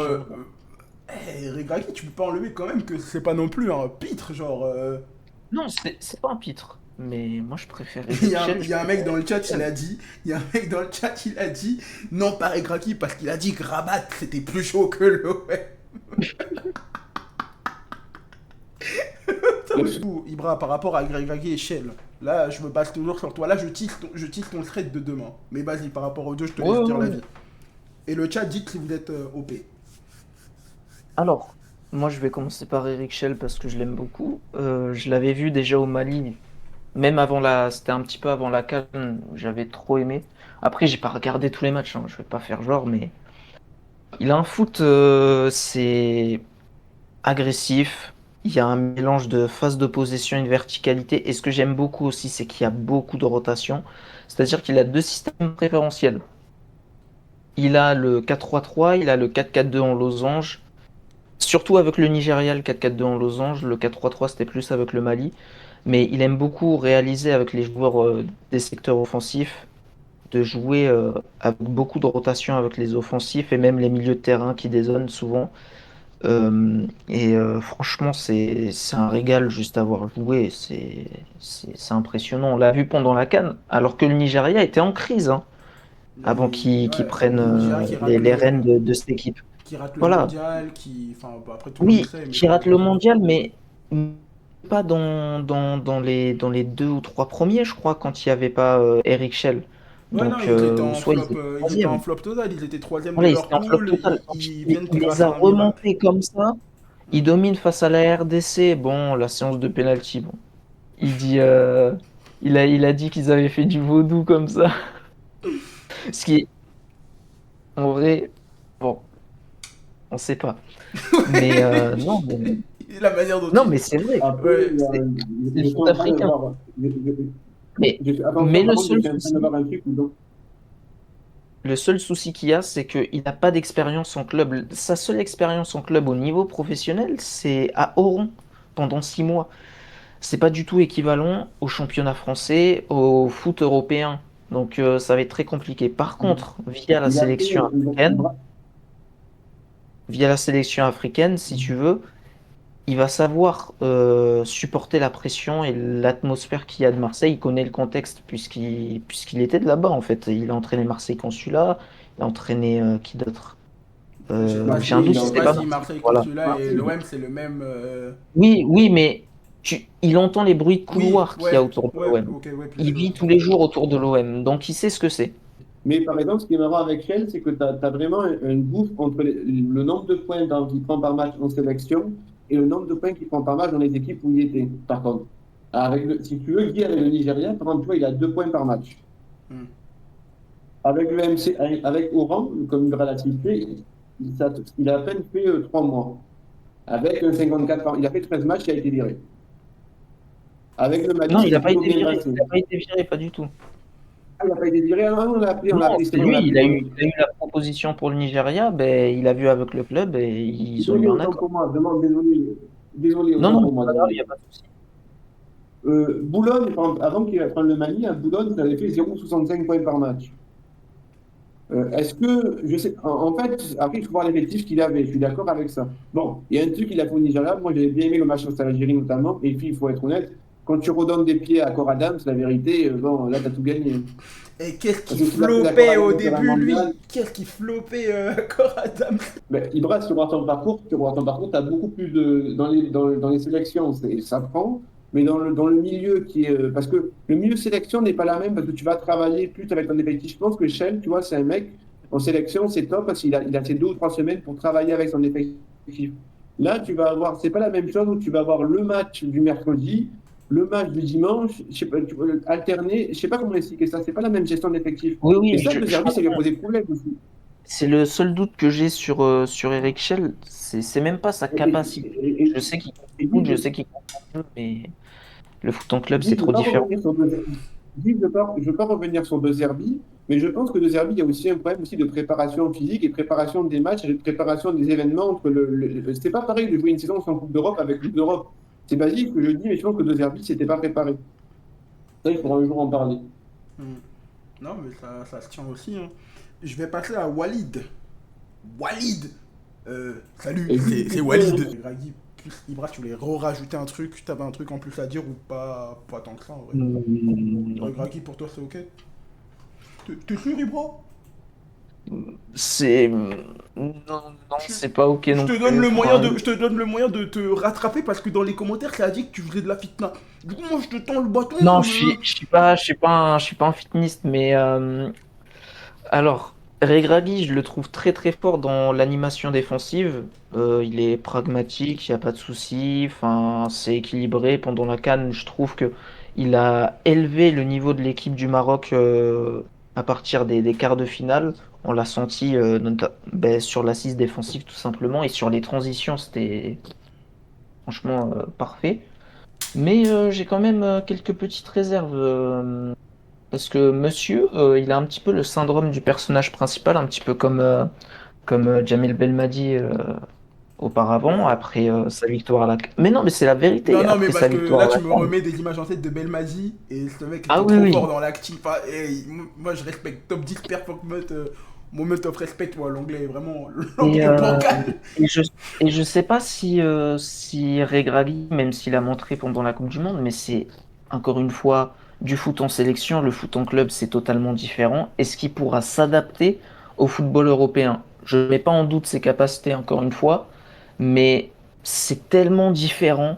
Regragui, tu peux pas enlever quand même que c'est pas non plus un pitre, genre. Non, c'est pas un pitre. Mais moi, je préfère Il y Eric a, Schell. il y a un mec dans le chat, il a dit, il y a un mec dans le chat, il a dit, non pas Regragui parce qu'il a dit que Rabat c'était plus chaud que l'OM. Ibra, par rapport à Regragui et Shell, là je me base toujours sur toi. Là je tisse ton thread de demain. Mais vas-y, par rapport aux deux, je te laisse dire la vie. Et le chat dit que vous êtes OP. Alors, moi, je vais commencer par Eric Schell parce que je l'aime beaucoup. Je l'avais vu déjà au Mali, même c'était un petit peu avant la CAN, où j'avais trop aimé. Après, j'ai pas regardé tous les matchs, hein, je vais pas faire genre, mais il a un foot, c'est agressif. Il y a un mélange de phase de possession et de verticalité. Et ce que j'aime beaucoup aussi, c'est qu'il y a beaucoup de rotation. C'est-à-dire qu'il a deux systèmes préférentiels. Il a le 4-3-3, il a le 4-4-2 en losange. Surtout avec le Nigeria, le 4-4-2 en losange. Le 4-3-3, c'était plus avec le Mali. Mais il aime beaucoup réaliser avec les joueurs des secteurs offensifs, de jouer avec beaucoup de rotation avec les offensifs et même les milieux de terrain qui dézonent souvent. Franchement, c'est un régal juste à voir jouer. C'est impressionnant. On l'a vu pendant la CAN, alors que le Nigeria était en crise, hein, avant qu'ils Ouais, prennent le Nigeria les rênes de cette équipe. qui rate le Voilà. mondial, qui. Enfin, bah, après tout le monde le Oui, sait, mais qui qui rate rate le le mondial. mondial, mais pas dans les deux ou trois premiers, je crois, quand il n'y avait pas Eric Schell. Ouais, non, Donc, ils étaient ou en soit ils flop, étaient ils étaient en troisième. flop total, ils étaient troisième de Voilà, ils leur étaient en flop pool, total. Donc, ils viennent il les grâce a à un miracle. remontés comme ça. Il domine face à la RDC. Bon, la séance de penalty, bon. Il dit, il a dit qu'ils avaient fait du vaudou comme ça. Ce qui, en vrai, bon, on sait pas. Mais La manière dont non, il. mais c'est vrai. Après, Ouais. C'est le je suis foot en train de africain. voir. Mais, mais Attention, par contre, je suis en train de voir un truc où donc, le seul souci qu'il y a, c'est qu'il n'a pas d'expérience en club. Sa seule expérience en club au niveau professionnel, c'est à Oran pendant 6 mois. C'est pas du tout équivalent au championnat français, au foot européen. Donc ça va être très compliqué. Par contre, il a fait. via la sélection africaine, si tu veux, il va savoir supporter la pression et l'atmosphère qu'il y a de Marseille. Il connaît le contexte puisqu'il était de là-bas en fait. Il a entraîné Marseille Consulat, il a entraîné qui d'autre? J'ai un doute Je si sais c'était pas pas si Marseille. Marseille Voilà. Consulat et l'OM c'est le même. Oui, oui, mais il entend les bruits de Oui, couloir qu'il y a ouais, autour de ouais, l'OM. ok, ouais, plus Il sûr. vit tous les jours autour de l'OM, donc il sait ce que c'est. Mais par exemple, ce qui est marrant avec Shell, c'est que tu as vraiment un gouffre entre le nombre de points qu'il prend par match en sélection et le nombre de points qu'il prend par match dans les équipes où il était, par contre. Si tu veux, Guy avec le Nigeria, par exemple, tu vois, il a 2 points par match. Hmm. Avec le MC, avec Oran, comme il l'a cité, il a à peine fait 3 mois. Avec un 54 il a fait 13 matchs, il a été viré. Avec le Mali, Non, ça il n'a s'est pas plutôt été bien viré. passé. Il n'a pas été viré, pas du tout. Ah, il n'a pas été viré, alors on l'a Non, appelé, c'est c'est bon, on l'a lui, appelé. il a eu la proposition pour le Nigeria, ben, il a vu avec le club et ils ont eu Désolé, un autant accord. pour moi, demande, désolé. Désolé, Non, autant non, pour c'est moi. pas grave, il n'y a pas de souci. Boulogne, avant qu'il prenne le Mali, à Boulogne, ça avait fait 0,65 points par match. Est-ce que, je sais, en fait, après, il faut voir l'effectif qu'il avait, je suis d'accord avec ça. Bon, il y a un truc qu'il a fait au Nigeria, moi j'avais bien aimé le match face à l'Algérie notamment, et puis il faut être honnête, quand tu redonnes des pieds à Cor Adams, la vérité, bon, là, tu as tout gagné. Et qu'est-ce Parce qui que s'il a pris la Cor flopait au Adams sur un début, lui? mondial, Qu'est-ce qui flopait Coradam? ben, Ibra, sur ton parcours, tu as beaucoup plus dans les sélections, ça prend. mais dans le milieu qui est. Parce que le milieu sélection n'est pas la même, parce que tu vas travailler plus avec ton effectif. Je pense que Shell, tu vois, c'est un mec, en sélection, c'est top, parce il a ses 2 ou 3 semaines pour travailler avec son effectif. Là, tu vas avoir. C'est pas la même chose où tu vas avoir le match du mercredi, le match du dimanche, je sais pas, tu peux alterner. Je sais pas comment expliquer ça, c'est pas la même gestion d'effectif. Oui, Et oui, ça, De je Zerbi, ça lui a comprends. posé problème aussi. C'est le seul doute que j'ai sur Eric Schell, c'est même pas sa Et, capacité. et, et, Je sais qu'il et foot, dis, je sais qu'il comprend le jeu, mais le foot en club, Dis, c'est je ne trop veux pas différent. revenir sur je veux pas revenir sur De Zerbi, mais je pense que De Zerbi, il y a aussi un problème aussi de préparation physique et préparation des matchs et de préparation des événements entre c'est pas pareil de jouer une saison sans Coupe d'Europe avec Coupe d'Europe. C'est basique ce que je dis, mais je pense que De Zerbi, c'était pas préparé. Ça, il faudra un jour en parler. Hmm. Non, mais ça se tient aussi. Hein. Je vais passer à Walid. Walid salut, Et c'est Walid. Gragui, plus Ibra, tu voulais rajouter un truc, t'avais un truc en plus à dire ou pas, pas tant que ça en vrai. Gragui, pour toi, c'est ok? T'es sûr, Ibra? C'est non, non, Je, c'est pas ok je non te donne plus. le moyen Enfin, je te donne le moyen de te rattraper parce que dans les commentaires, ça a dit que tu faisais de la fitna. Du coup, moi, je te tends le bâton. non, je suis pas un fitness, mais alors, Regragui, je le trouve très très fort dans l'animation défensive. Il est pragmatique, il n'y a pas de souci. Enfin, c'est équilibré. Pendant la CAN, je trouve que il a élevé le niveau de l'équipe du Maroc à partir des quarts de finale. On l'a senti ben, sur l'assise défensive tout simplement et sur les transitions, c'était franchement parfait. Mais j'ai quand même quelques petites réserves. Parce que monsieur, il a un petit peu le syndrome du personnage principal, un petit peu comme Jamil Belmadi auparavant, Ouais. après sa victoire à la... Mais non, mais c'est la Non, vérité, non, mais après parce sa que victoire là, à tu la me CAN. remets des images en tête de Belmadi et ce mec Ah était oui, trop oui. fort dans l'actif. Ah, moi, je respecte top 10 performance. Moment of respect, ouais, l'anglais, vraiment, Et, l'anglais bancal. et je et je sais pas si Regragui, même s'il a montré pendant la Coupe du Monde, mais c'est encore une fois du foot en sélection, le foot en club c'est totalement différent. Est-ce qu'il pourra s'adapter au football européen? Je ne mets pas en doute ses capacités encore une fois, mais c'est tellement différent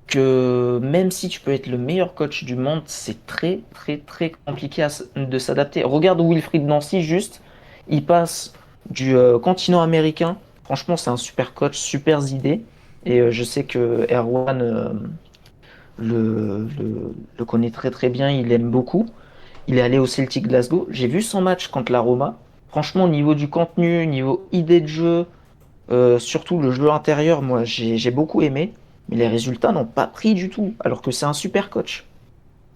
que même si tu peux être le meilleur coach du monde, c'est très très très compliqué de s'adapter. Regarde Wilfried Nancy juste, il passe du continent américain. Franchement, c'est un super coach, super idée. Et je sais que Erwan le connaît très très bien, il aime beaucoup. Il est allé au Celtic Glasgow. J'ai vu son match contre la Roma. Franchement, au niveau du contenu, niveau idée de jeu, surtout le jeu intérieur, moi j'ai beaucoup aimé, mais les résultats n'ont pas pris du tout, alors que c'est un super coach.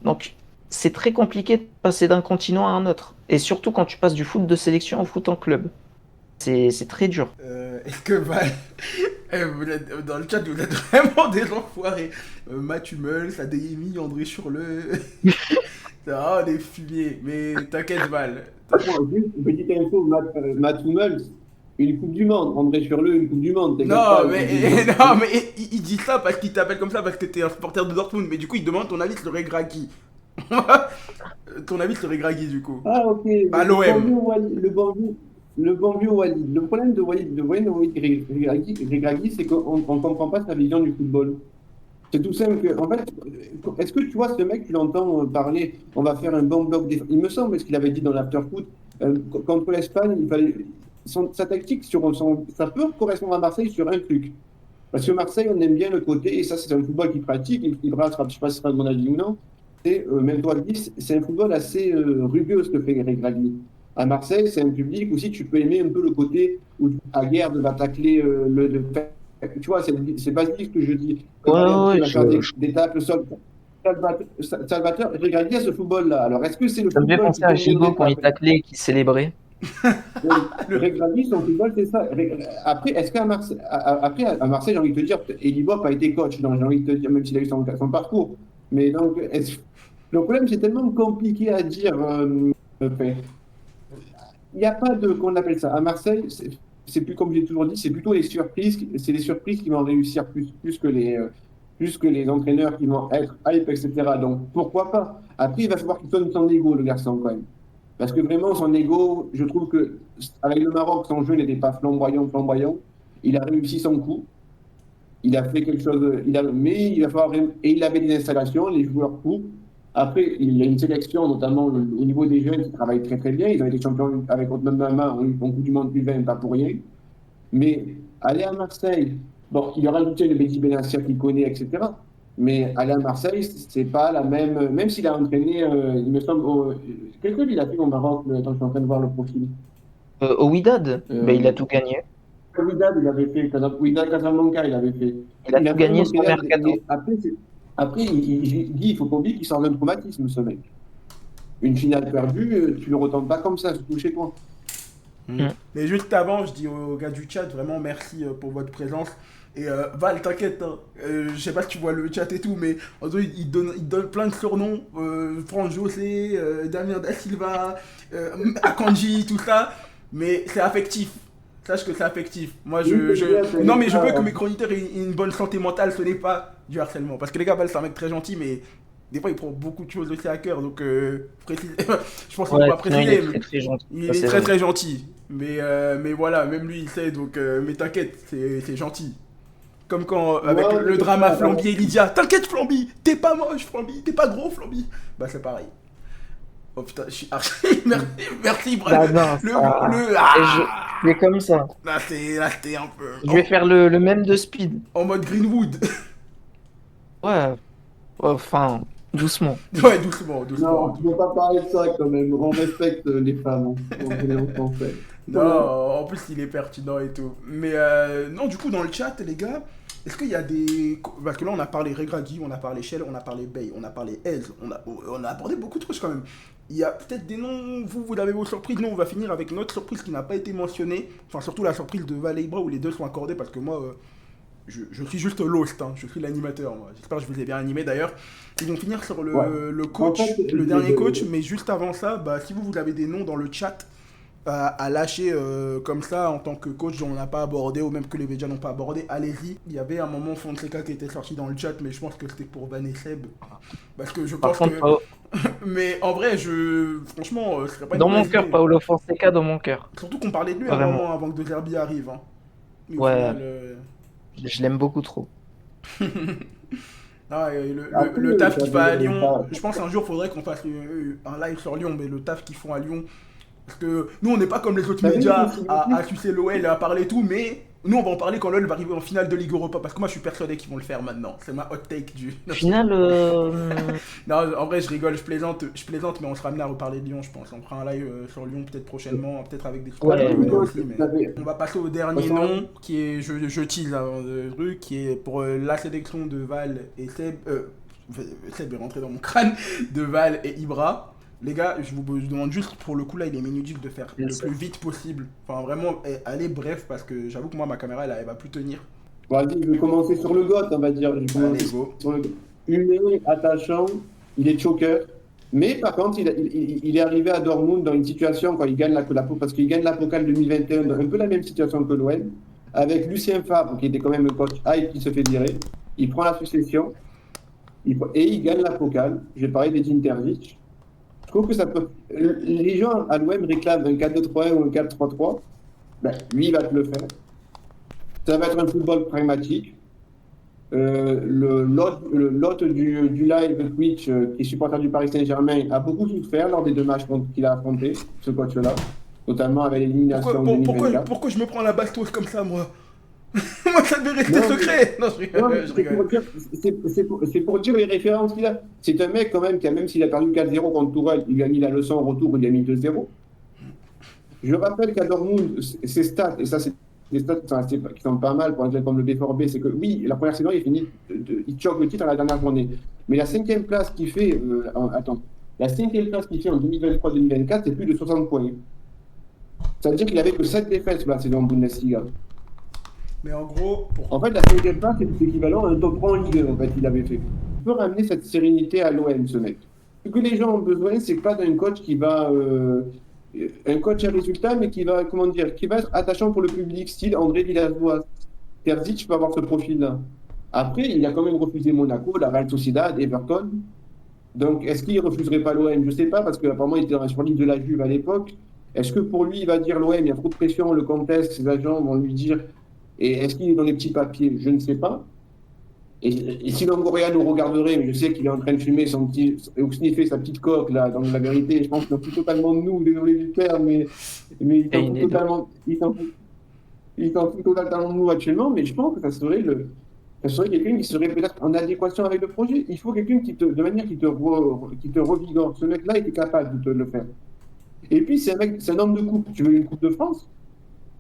Donc c'est très compliqué de passer d'un continent à un autre, et surtout quand tu passes du foot de sélection au foot en club. C'est très dur. Est-ce que Val, dans le chat, vous êtes vraiment des enfoirés. Mathieu Meul, Adeyemi, André Surle. C'est vraiment des fumiers. Mais t'inquiète, Val. Attends, juste une petite info, Matt Hummels, une Coupe du Monde. André Furleux, une Coupe du Monde. T'inquiète Non, pas, une mais, Coupe du Monde. non, mais il dit ça parce qu'il t'appelle comme ça parce que t'es un supporter de Dortmund. Mais du coup, il demande ton avis sur Regragui. Ton avis sur Regragui, du coup. Ah, ok, Bah, le bon l'OM. vieux Walid, le bon vieux Walid. Le problème de Walid Regragui, c'est qu'on ne comprend pas sa vision du football. C'est tout simple que, en fait, est-ce que tu vois ce mec, tu l'entends parler, on va faire un bon bloc défensif. Il me semble ce qu'il avait dit dans l'after-foot, contre l'Espagne, il fallait, sa tactique, ça peut correspondre à Marseille sur un truc. Parce que Marseille, on aime bien le côté, et ça, c'est un football qui pratique, je ne sais pas si ce sera mon avis ou non, c'est, même toi le dis, c'est un football assez rugueux ce que fait Eric Ragni. À Marseille, c'est un public où si tu peux aimer un peu le côté où Aguerd va tacler tu vois, c'est basique ce que je dis. Ouais, Quand Aguerd ouais, va faire des tacles sol. Salvatore Regragui a ce football-là. Alors, est-ce que c'est le ça me fait football qui penser à conviendrait Gigot quand pas? il taclait et qu'il célébrait. Oui, Regragui, son football, c'est ça. Après, est-ce qu'à Marseille, à Marseille, j'ai envie de te dire, Elie Bopp a été coach, donc j'ai envie de te dire, même s'il a eu son parcours. Mais donc, le problème, c'est tellement compliqué à dire. Enfin, il n'y a pas de, qu'on appelle ça. À Marseille, c'est plus comme j'ai toujours dit, c'est plutôt les surprises, c'est les surprises qui vont réussir plus que les entraîneurs qui vont être hype, etc. Donc, pourquoi pas? Après, il va falloir qu'il donne son ego, le garçon, quand même. Parce que vraiment, son ego, je trouve que avec le Maroc, son jeu n'était pas flamboyant. Il a réussi son coup. Il a fait quelque chose, mais il va falloir, et il avait des installations, les joueurs pour. Après, il y a une sélection, notamment au niveau des jeunes, qui travaillent très très bien. Ils ont été champions avec Otman Mama en Coupe du Monde U20, pas pour rien. Mais aller à Marseille, bon, il a rajouté le Mehdi Benassia qu'il connaît, etc. Mais aller à Marseille, c'est pas la même. Même s'il a entraîné, il me semble, quel club il a fait au Maroc, attends, je suis en train de voir le profil. Au Wydad, Euh, ben, il a tout gagné. Wydad, il avait fait, Wydad Casablanca, il avait fait. Il a Il tout a gagné vraiment sur fait Mercato. après, il dit, il faut pas oublier qu'il sort d'un traumatisme, ce mec. Une finale perdue, tu le retentes pas comme ça, surtout chez toi. Mais juste avant, je dis aux gars du chat, vraiment merci pour votre présence. Et Val, t'inquiète, hein. Je sais pas si tu vois le chat et tout, mais en tout cas, il donne plein de surnoms. Franck José, Damien Da Silva, Akanji, tout ça. Mais c'est affectif. Sache que c'est affectif. Moi, non, mais je veux que mes chroniqueurs aient une bonne santé mentale. Ce n'est pas du harcèlement. Parce que les gars, Val, c'est un mec très gentil, mais des fois, il prend beaucoup de choses aussi à cœur. Donc, je pense qu'il ne Ouais, faut pas sinon, il préciser. est très très gentil. Il Ça, est c'est très vrai. très gentil. Mais voilà, même lui, il sait. Donc, mais t'inquiète, c'est gentil. Comme quand, avec Ouais, le mais drama c'est ça, Flamby et Lydia. T'inquiète, Flamby, t'es pas moche, Flamby, t'es pas gros, Flamby. Bah, c'est pareil. Oh putain, je suis archi. Merci, merci, Bah bref. non, Le. ça... Le. Et c'est comme ça. Là, c'était un peu. Je vais faire le même de Speed. En mode Greenwood. Ouais, enfin, doucement. Ouais, doucement, doucement. Non, il ne faut pas parler de ça quand même. On respecte les femmes, hein. On est en français. Non, en plus il est pertinent et tout. Mais non, du coup, dans le chat, les gars, est-ce qu'il y a des. Parce que là, on a parlé Regragui, on a parlé Shell, on a parlé Bay, on a parlé Ez, on a abordé beaucoup de trucs quand même. Il y a peut-être des noms, vous avez vos surprises. Nous, on va finir avec notre surprise qui n'a pas été mentionnée. Enfin, surtout la surprise de Val et Ibra où les deux sont accordés parce que moi, je suis juste l'host, hein. Je suis l'animateur, moi. J'espère que je vous ai bien animé d'ailleurs. Ils vont finir sur le coach, En fait, le dernier coach, mais juste avant ça, bah, si vous avez des noms dans le chat à lâcher comme ça en tant que coach dont on n'a pas abordé ou même que les médias n'ont pas abordé, allez-y. Il y avait un moment Fonseca qui était sorti dans le chat, mais je pense que c'était pour Van et Seb. Parce que je Par pense contre, que. Mais en vrai, franchement, ce serait pas une dans mon mauvaise cœur, idée. Paolo Fonseca, dans mon cœur. Surtout qu'on parlait de lui à un Vraiment. moment avant que De Zerbi arrive. Hein. Mais au Ouais. final, Je l'aime beaucoup trop. ah, et Après, le taf qu'il fait à ça- Lyon, je pense un jour faudrait qu'on fasse un live sur Lyon, mais le taf qu'ils font à Lyon, parce que nous on n'est pas comme les autres Ça fait médias une possibilité. à sucer l'OL et à parler tout, mais nous on va en parler quand l'OL va arriver en finale de Ligue Europa, parce que moi je suis persuadé qu'ils vont le faire maintenant, c'est ma hot take du... Au final, Non, en vrai je rigole, je plaisante, mais on sera amené à reparler de Lyon je pense, on fera un live sur Lyon peut-être prochainement, peut-être avec des Ouais, supporters lyonnais ouais. aussi, mais... On va passer au dernier nom, qui est, je tease avant de truc, qui est pour la sélection de Val et Seb, Seb est rentré dans mon crâne, de Val et Ibra. Les gars, je vous demande juste, pour le coup là, il est minutiel de faire Bien le sûr. plus vite possible. Enfin vraiment, allez bref, parce que j'avoue que moi ma caméra elle va plus tenir. Vas-y, je vais commencer sur le GOAT, on va dire. Je vais commencer Allez, go. sur le GOAT. Humain, attachant, il est choker. Mais par contre, il est arrivé à Dortmund dans une situation quand il gagne parce qu'il gagne la Pokal 2021, dans un peu la même situation que l'OM, avec Lucien Favre, qui était quand même le coach hype qui se fait virer. Il prend la succession et il gagne la Pokal. Je vais parler d'Edin Terzic. Je trouve que ça peut. Les gens à l'OM réclament un 4-2-3-1 ou un 4-3-3. Ben, lui, il va te le faire. Ça va être un football pragmatique. L'hôte du live Twitch, qui est supporter du Paris Saint-Germain, a beaucoup souffert lors des deux matchs qu'il a affrontés, ce coach-là, notamment avec l'élimination en 2024. Pourquoi je me prends la bastos comme ça, moi? Moi, ça devait rester Non, secret. Non, je Non, rigole. Je rigole. c'est pour dire les références qu'il a. C'est un mec, quand même, qui a, même s'il a perdu 4-0 contre Tourelle, il lui a mis la leçon au retour, il lui a mis 2-0. Je rappelle qu'à Dortmund, ses stats, et ça, c'est des stats qui sont pas mal pour un club comme le B4B, c'est que oui, la première saison, il choque le titre à la dernière journée. Mais la cinquième place qu'il fait, la cinquième place qu'il fait en 2023-2024, c'est plus de 60 points. Ça veut dire qu'il avait que 7 défaites sur la saison en Bundesliga. Mais en gros, En fait, la cinquième place, c'est l'équivalent à un top 3 en Ligue 1, en fait, il avait fait. Il peut ramener cette sérénité à l'OM, ce mec. Ce que les gens ont besoin, c'est pas d'un coach qui va... un coach à résultat, mais qui va, comment dire, qui va être attachant pour le public, style André Villas-Boas. Terzic peut avoir ce profil-là. Après, il a quand même refusé Monaco, la Real Sociedad, Everton. Donc, est-ce qu'il ne refuserait pas l'OM? Je ne sais pas, parce qu'apparemment, il était sur l'île de la Juve à l'époque. Est-ce que pour lui, il va dire l'OM, il y a trop de pression, le contest, ses agents vont lui dire... Et est-ce qu'il est dans les petits papiers? Je ne sais pas. Et si Longoria nous regarderait, mais je sais qu'il est en train de fumer son petit, ou sniffer sa petite coque, là, dans la vérité, je pense qu'il s'en fout totalement de nous, désolé du terme, mais il Et s'en une fout et deux. totalement, il s'en fout totalement de nous actuellement, mais je pense que ça serait quelqu'un qui serait peut-être en adéquation avec le projet. Il faut quelqu'un de manière qui te revigore. Ce mec-là était capable de te le faire. Et puis, c'est un homme de coupe. Tu veux une Coupe de France?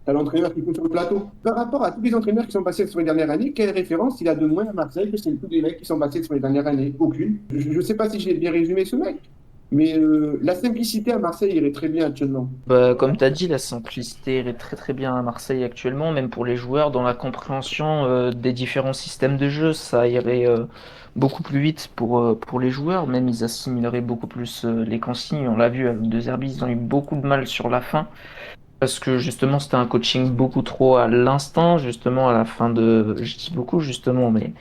T'as l'entraîneur qui peut sur le plateau. Par rapport à tous les entraîneurs qui sont passés sur les dernières années, quelle référence il a de moins à Marseille que c'est tous les mecs qui sont passés sur les dernières années? Aucune. Je ne sais pas si j'ai bien résumé ce mec, mais la simplicité à Marseille irait très bien actuellement. Bah, comme tu as dit, la simplicité irait très très bien à Marseille actuellement, même pour les joueurs, dans la compréhension des différents systèmes de jeu, ça irait beaucoup plus vite pour les joueurs, même ils assimileraient beaucoup plus les consignes. On l'a vu avec De Zerbi, ils ont eu beaucoup de mal sur la fin, parce que justement c'était un coaching beaucoup trop à l'instinct, justement à la fin de, je dis beaucoup justement, mais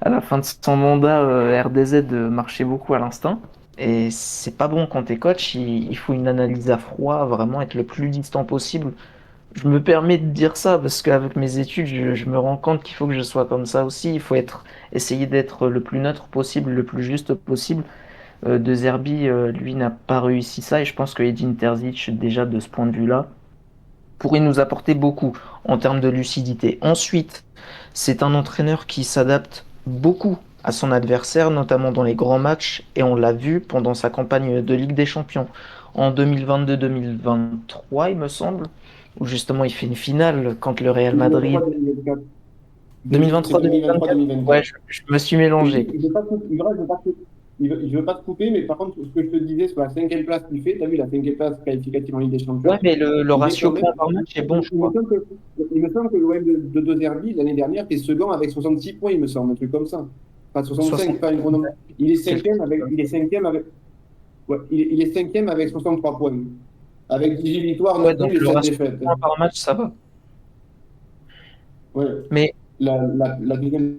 à la fin de son mandat, RDZ marchait beaucoup à l'instinct. Et c'est pas bon quand t'es coach, il faut une analyse à froid, vraiment être le plus distant possible. Je me permets de dire ça parce qu'avec mes études, je me rends compte qu'il faut que je sois comme ça aussi. Il faut essayer d'être le plus neutre possible, le plus juste possible. De Zerbi, lui, n'a pas réussi ça et je pense que Edin Terzic, déjà de ce point de vue-là, pourrait nous apporter beaucoup en termes de lucidité. Ensuite, c'est un entraîneur qui s'adapte beaucoup à son adversaire, notamment dans les grands matchs, et on l'a vu pendant sa campagne de Ligue des Champions en 2022-2023, il me semble, où justement il fait une finale contre le Real Madrid. 2023-2024. C'est 2023-2024? Ouais, 2023-2024. je me suis Et mélangé. je ne veux pas te couper, je veux pas te couper, mais par contre, ce que je te disais sur la cinquième place qu'il fait, tu as vu la cinquième place qualificative en Ligue des Ouais, Champions, mais le il est ratio quand même. point par match est bon, je crois. Il me semble que l'OM De Zerbi, l'année dernière, était second avec 66 points, il me semble, un truc comme ça. Pas 65, 60. pas une grande. Il est cinquième avec 63 points. Avec 18 victoires, Ouais, 9 donc nuls et le 7 ratio défaites. point par match, ça va. Ouais. Mais La deuxième.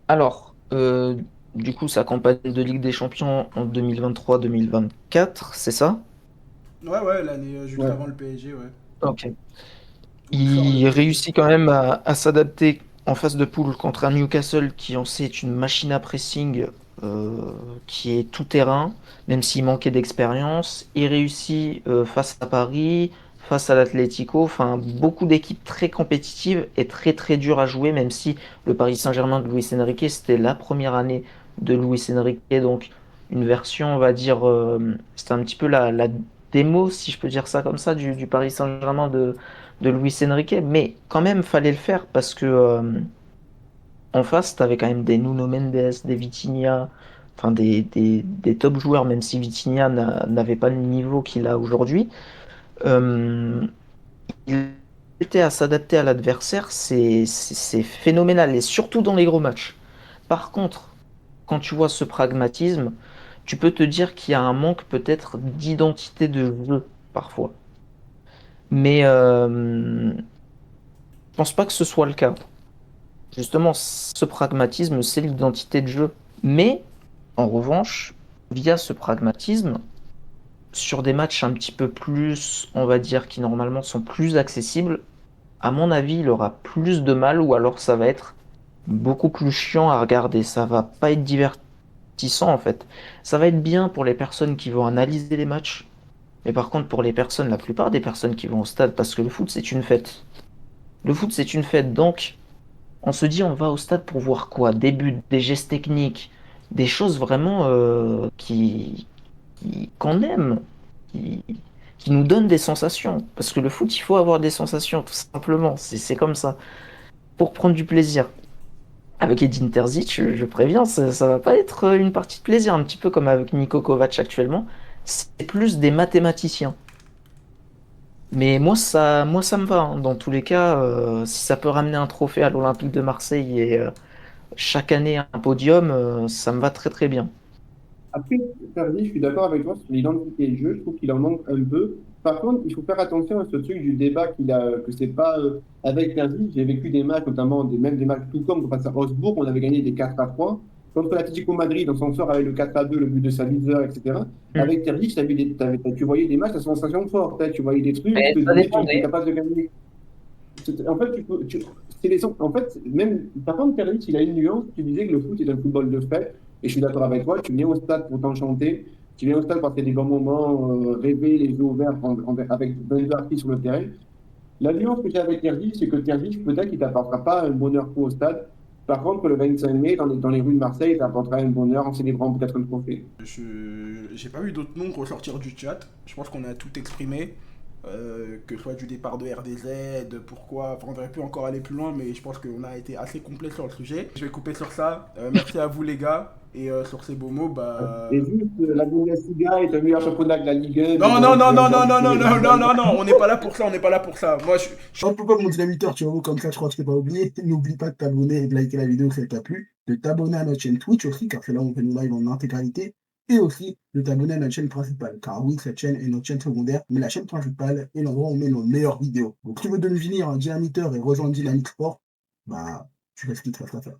alors, du coup, sa campagne de Ligue des Champions en 2023-2024, c'est ça? Ouais, l'année juste Ouais. avant le PSG, ouais. Ok. Où il sort le Il PSG. réussit quand même à s'adapter en phase de poule contre un Newcastle qui, on sait, est une machine à pressing qui est tout terrain, même s'il manquait d'expérience. Il réussit face à Paris, face à l'Atlético, enfin beaucoup d'équipes très compétitives et très très dures à jouer, même si le Paris Saint-Germain de Luis Enrique, c'était la première année de Luis Enrique, donc une version, on va dire, c'était un petit peu la démo, si je peux dire ça comme ça, du Paris Saint-Germain de Luis Enrique, mais quand même, fallait le faire parce que en face, t'avais quand même des Nuno Mendes, des Vitinha, enfin des top joueurs, même si Vitinha n'avait pas le niveau qu'il a aujourd'hui. Euh, il était à s'adapter à l'adversaire, c'est phénoménal, et surtout dans les gros matchs. Par contre, quand tu vois ce pragmatisme, tu peux te dire qu'il y a un manque peut-être d'identité de jeu parfois. Mais je pense pas que ce soit le cas. Justement, ce pragmatisme, c'est l'identité de jeu. Mais, en revanche, via ce pragmatisme, sur des matchs un petit peu plus, on va dire, qui normalement sont plus accessibles, à mon avis, il aura plus de mal ou alors ça va être beaucoup plus chiant à regarder. Ça va pas être divertissant en fait. Ça va être bien pour les personnes qui vont analyser les matchs. Mais par contre, pour les personnes, la plupart des personnes qui vont au stade, parce que le foot c'est une fête. Le foot c'est une fête, donc on se dit, on va au stade pour voir quoi? Des buts, des gestes techniques, des choses vraiment qu'on aime, qui, qui nous donnent des sensations. Parce que le foot, il faut avoir des sensations, tout simplement. C'est comme ça. Pour prendre du plaisir. Avec Edin Terzic, je préviens, ça va pas être une partie de plaisir, un petit peu comme avec Niko Kovac actuellement. C'est plus des mathématiciens. Mais moi, ça me va, hein. Dans tous les cas, si ça peut ramener un trophée à l'Olympique de Marseille et chaque année un podium, ça me va très très bien. Après, Sergi, je suis d'accord avec toi sur l'identité du jeu. Je trouve qu'il en manque un peu. Par contre, il faut faire attention à ce truc du débat que c'est pas avec Sergi. J'ai vécu des matchs, notamment même des matchs tout comme face à Augsbourg, on avait gagné des 4-3. Contre l'Atlético Madrid, on s'en sort avec le 4-2, le but de Sabitzer, etc. Mm. Avec Sergi, tu voyais des matchs à sensation forte. Tu voyais des trucs, tu Mais te ça disais, tu es dépendait. capable de gagner. En fait, en fait, même, par contre, Terry, il a une nuance. Tu disais que le foot est un football de fête, et je suis d'accord avec toi. Tu viens au stade pour t'enchanter. Tu viens au stade passer des bons moments, rêver, les yeux ouverts, avec 22 artistes sur le terrain. La nuance que j'ai avec Terry, c'est que Terry, peut-être qu'il t'apportera pas un bonheur fou au stade. Par contre, le 25 mai, dans les rues de Marseille, il t'apportera un bonheur en célébrant peut-être un trophée. J'ai pas eu d'autres noms ressortir du chat. Je pense qu'on a tout exprimé. Que ce soit du départ de RDZ, pourquoi. Enfin, on aurait pu encore aller plus loin, mais je pense qu'on a été assez complet sur le sujet. Je vais couper sur ça. Merci à vous, les gars. Et sur ces beaux mots, bah. Et juste, la Bundesliga est un meilleur championnat que la Ligue 1. Non, non, non, non, non, non, non, non, non, non, non, on n'est pas là pour ça, on n'est pas là pour ça. Moi, Un peu comme mon dynamiteur, tu vois, comme ça, je crois que je t'ai pas oublié. N'oublie pas de t'abonner et de liker la vidéo si elle t'a plu, de t'abonner à notre chaîne Twitch aussi, car c'est là où on fait nos lives en intégralité, et aussi de t'abonner à notre chaîne principale, car oui, cette chaîne est notre chaîne secondaire, mais la chaîne principale est l'endroit où on met nos meilleures vidéos. Donc, si tu veux devenir un dynamiteur et rejoindre Dynamic Sport, bah, tu fais ce qu'il te reste à faire.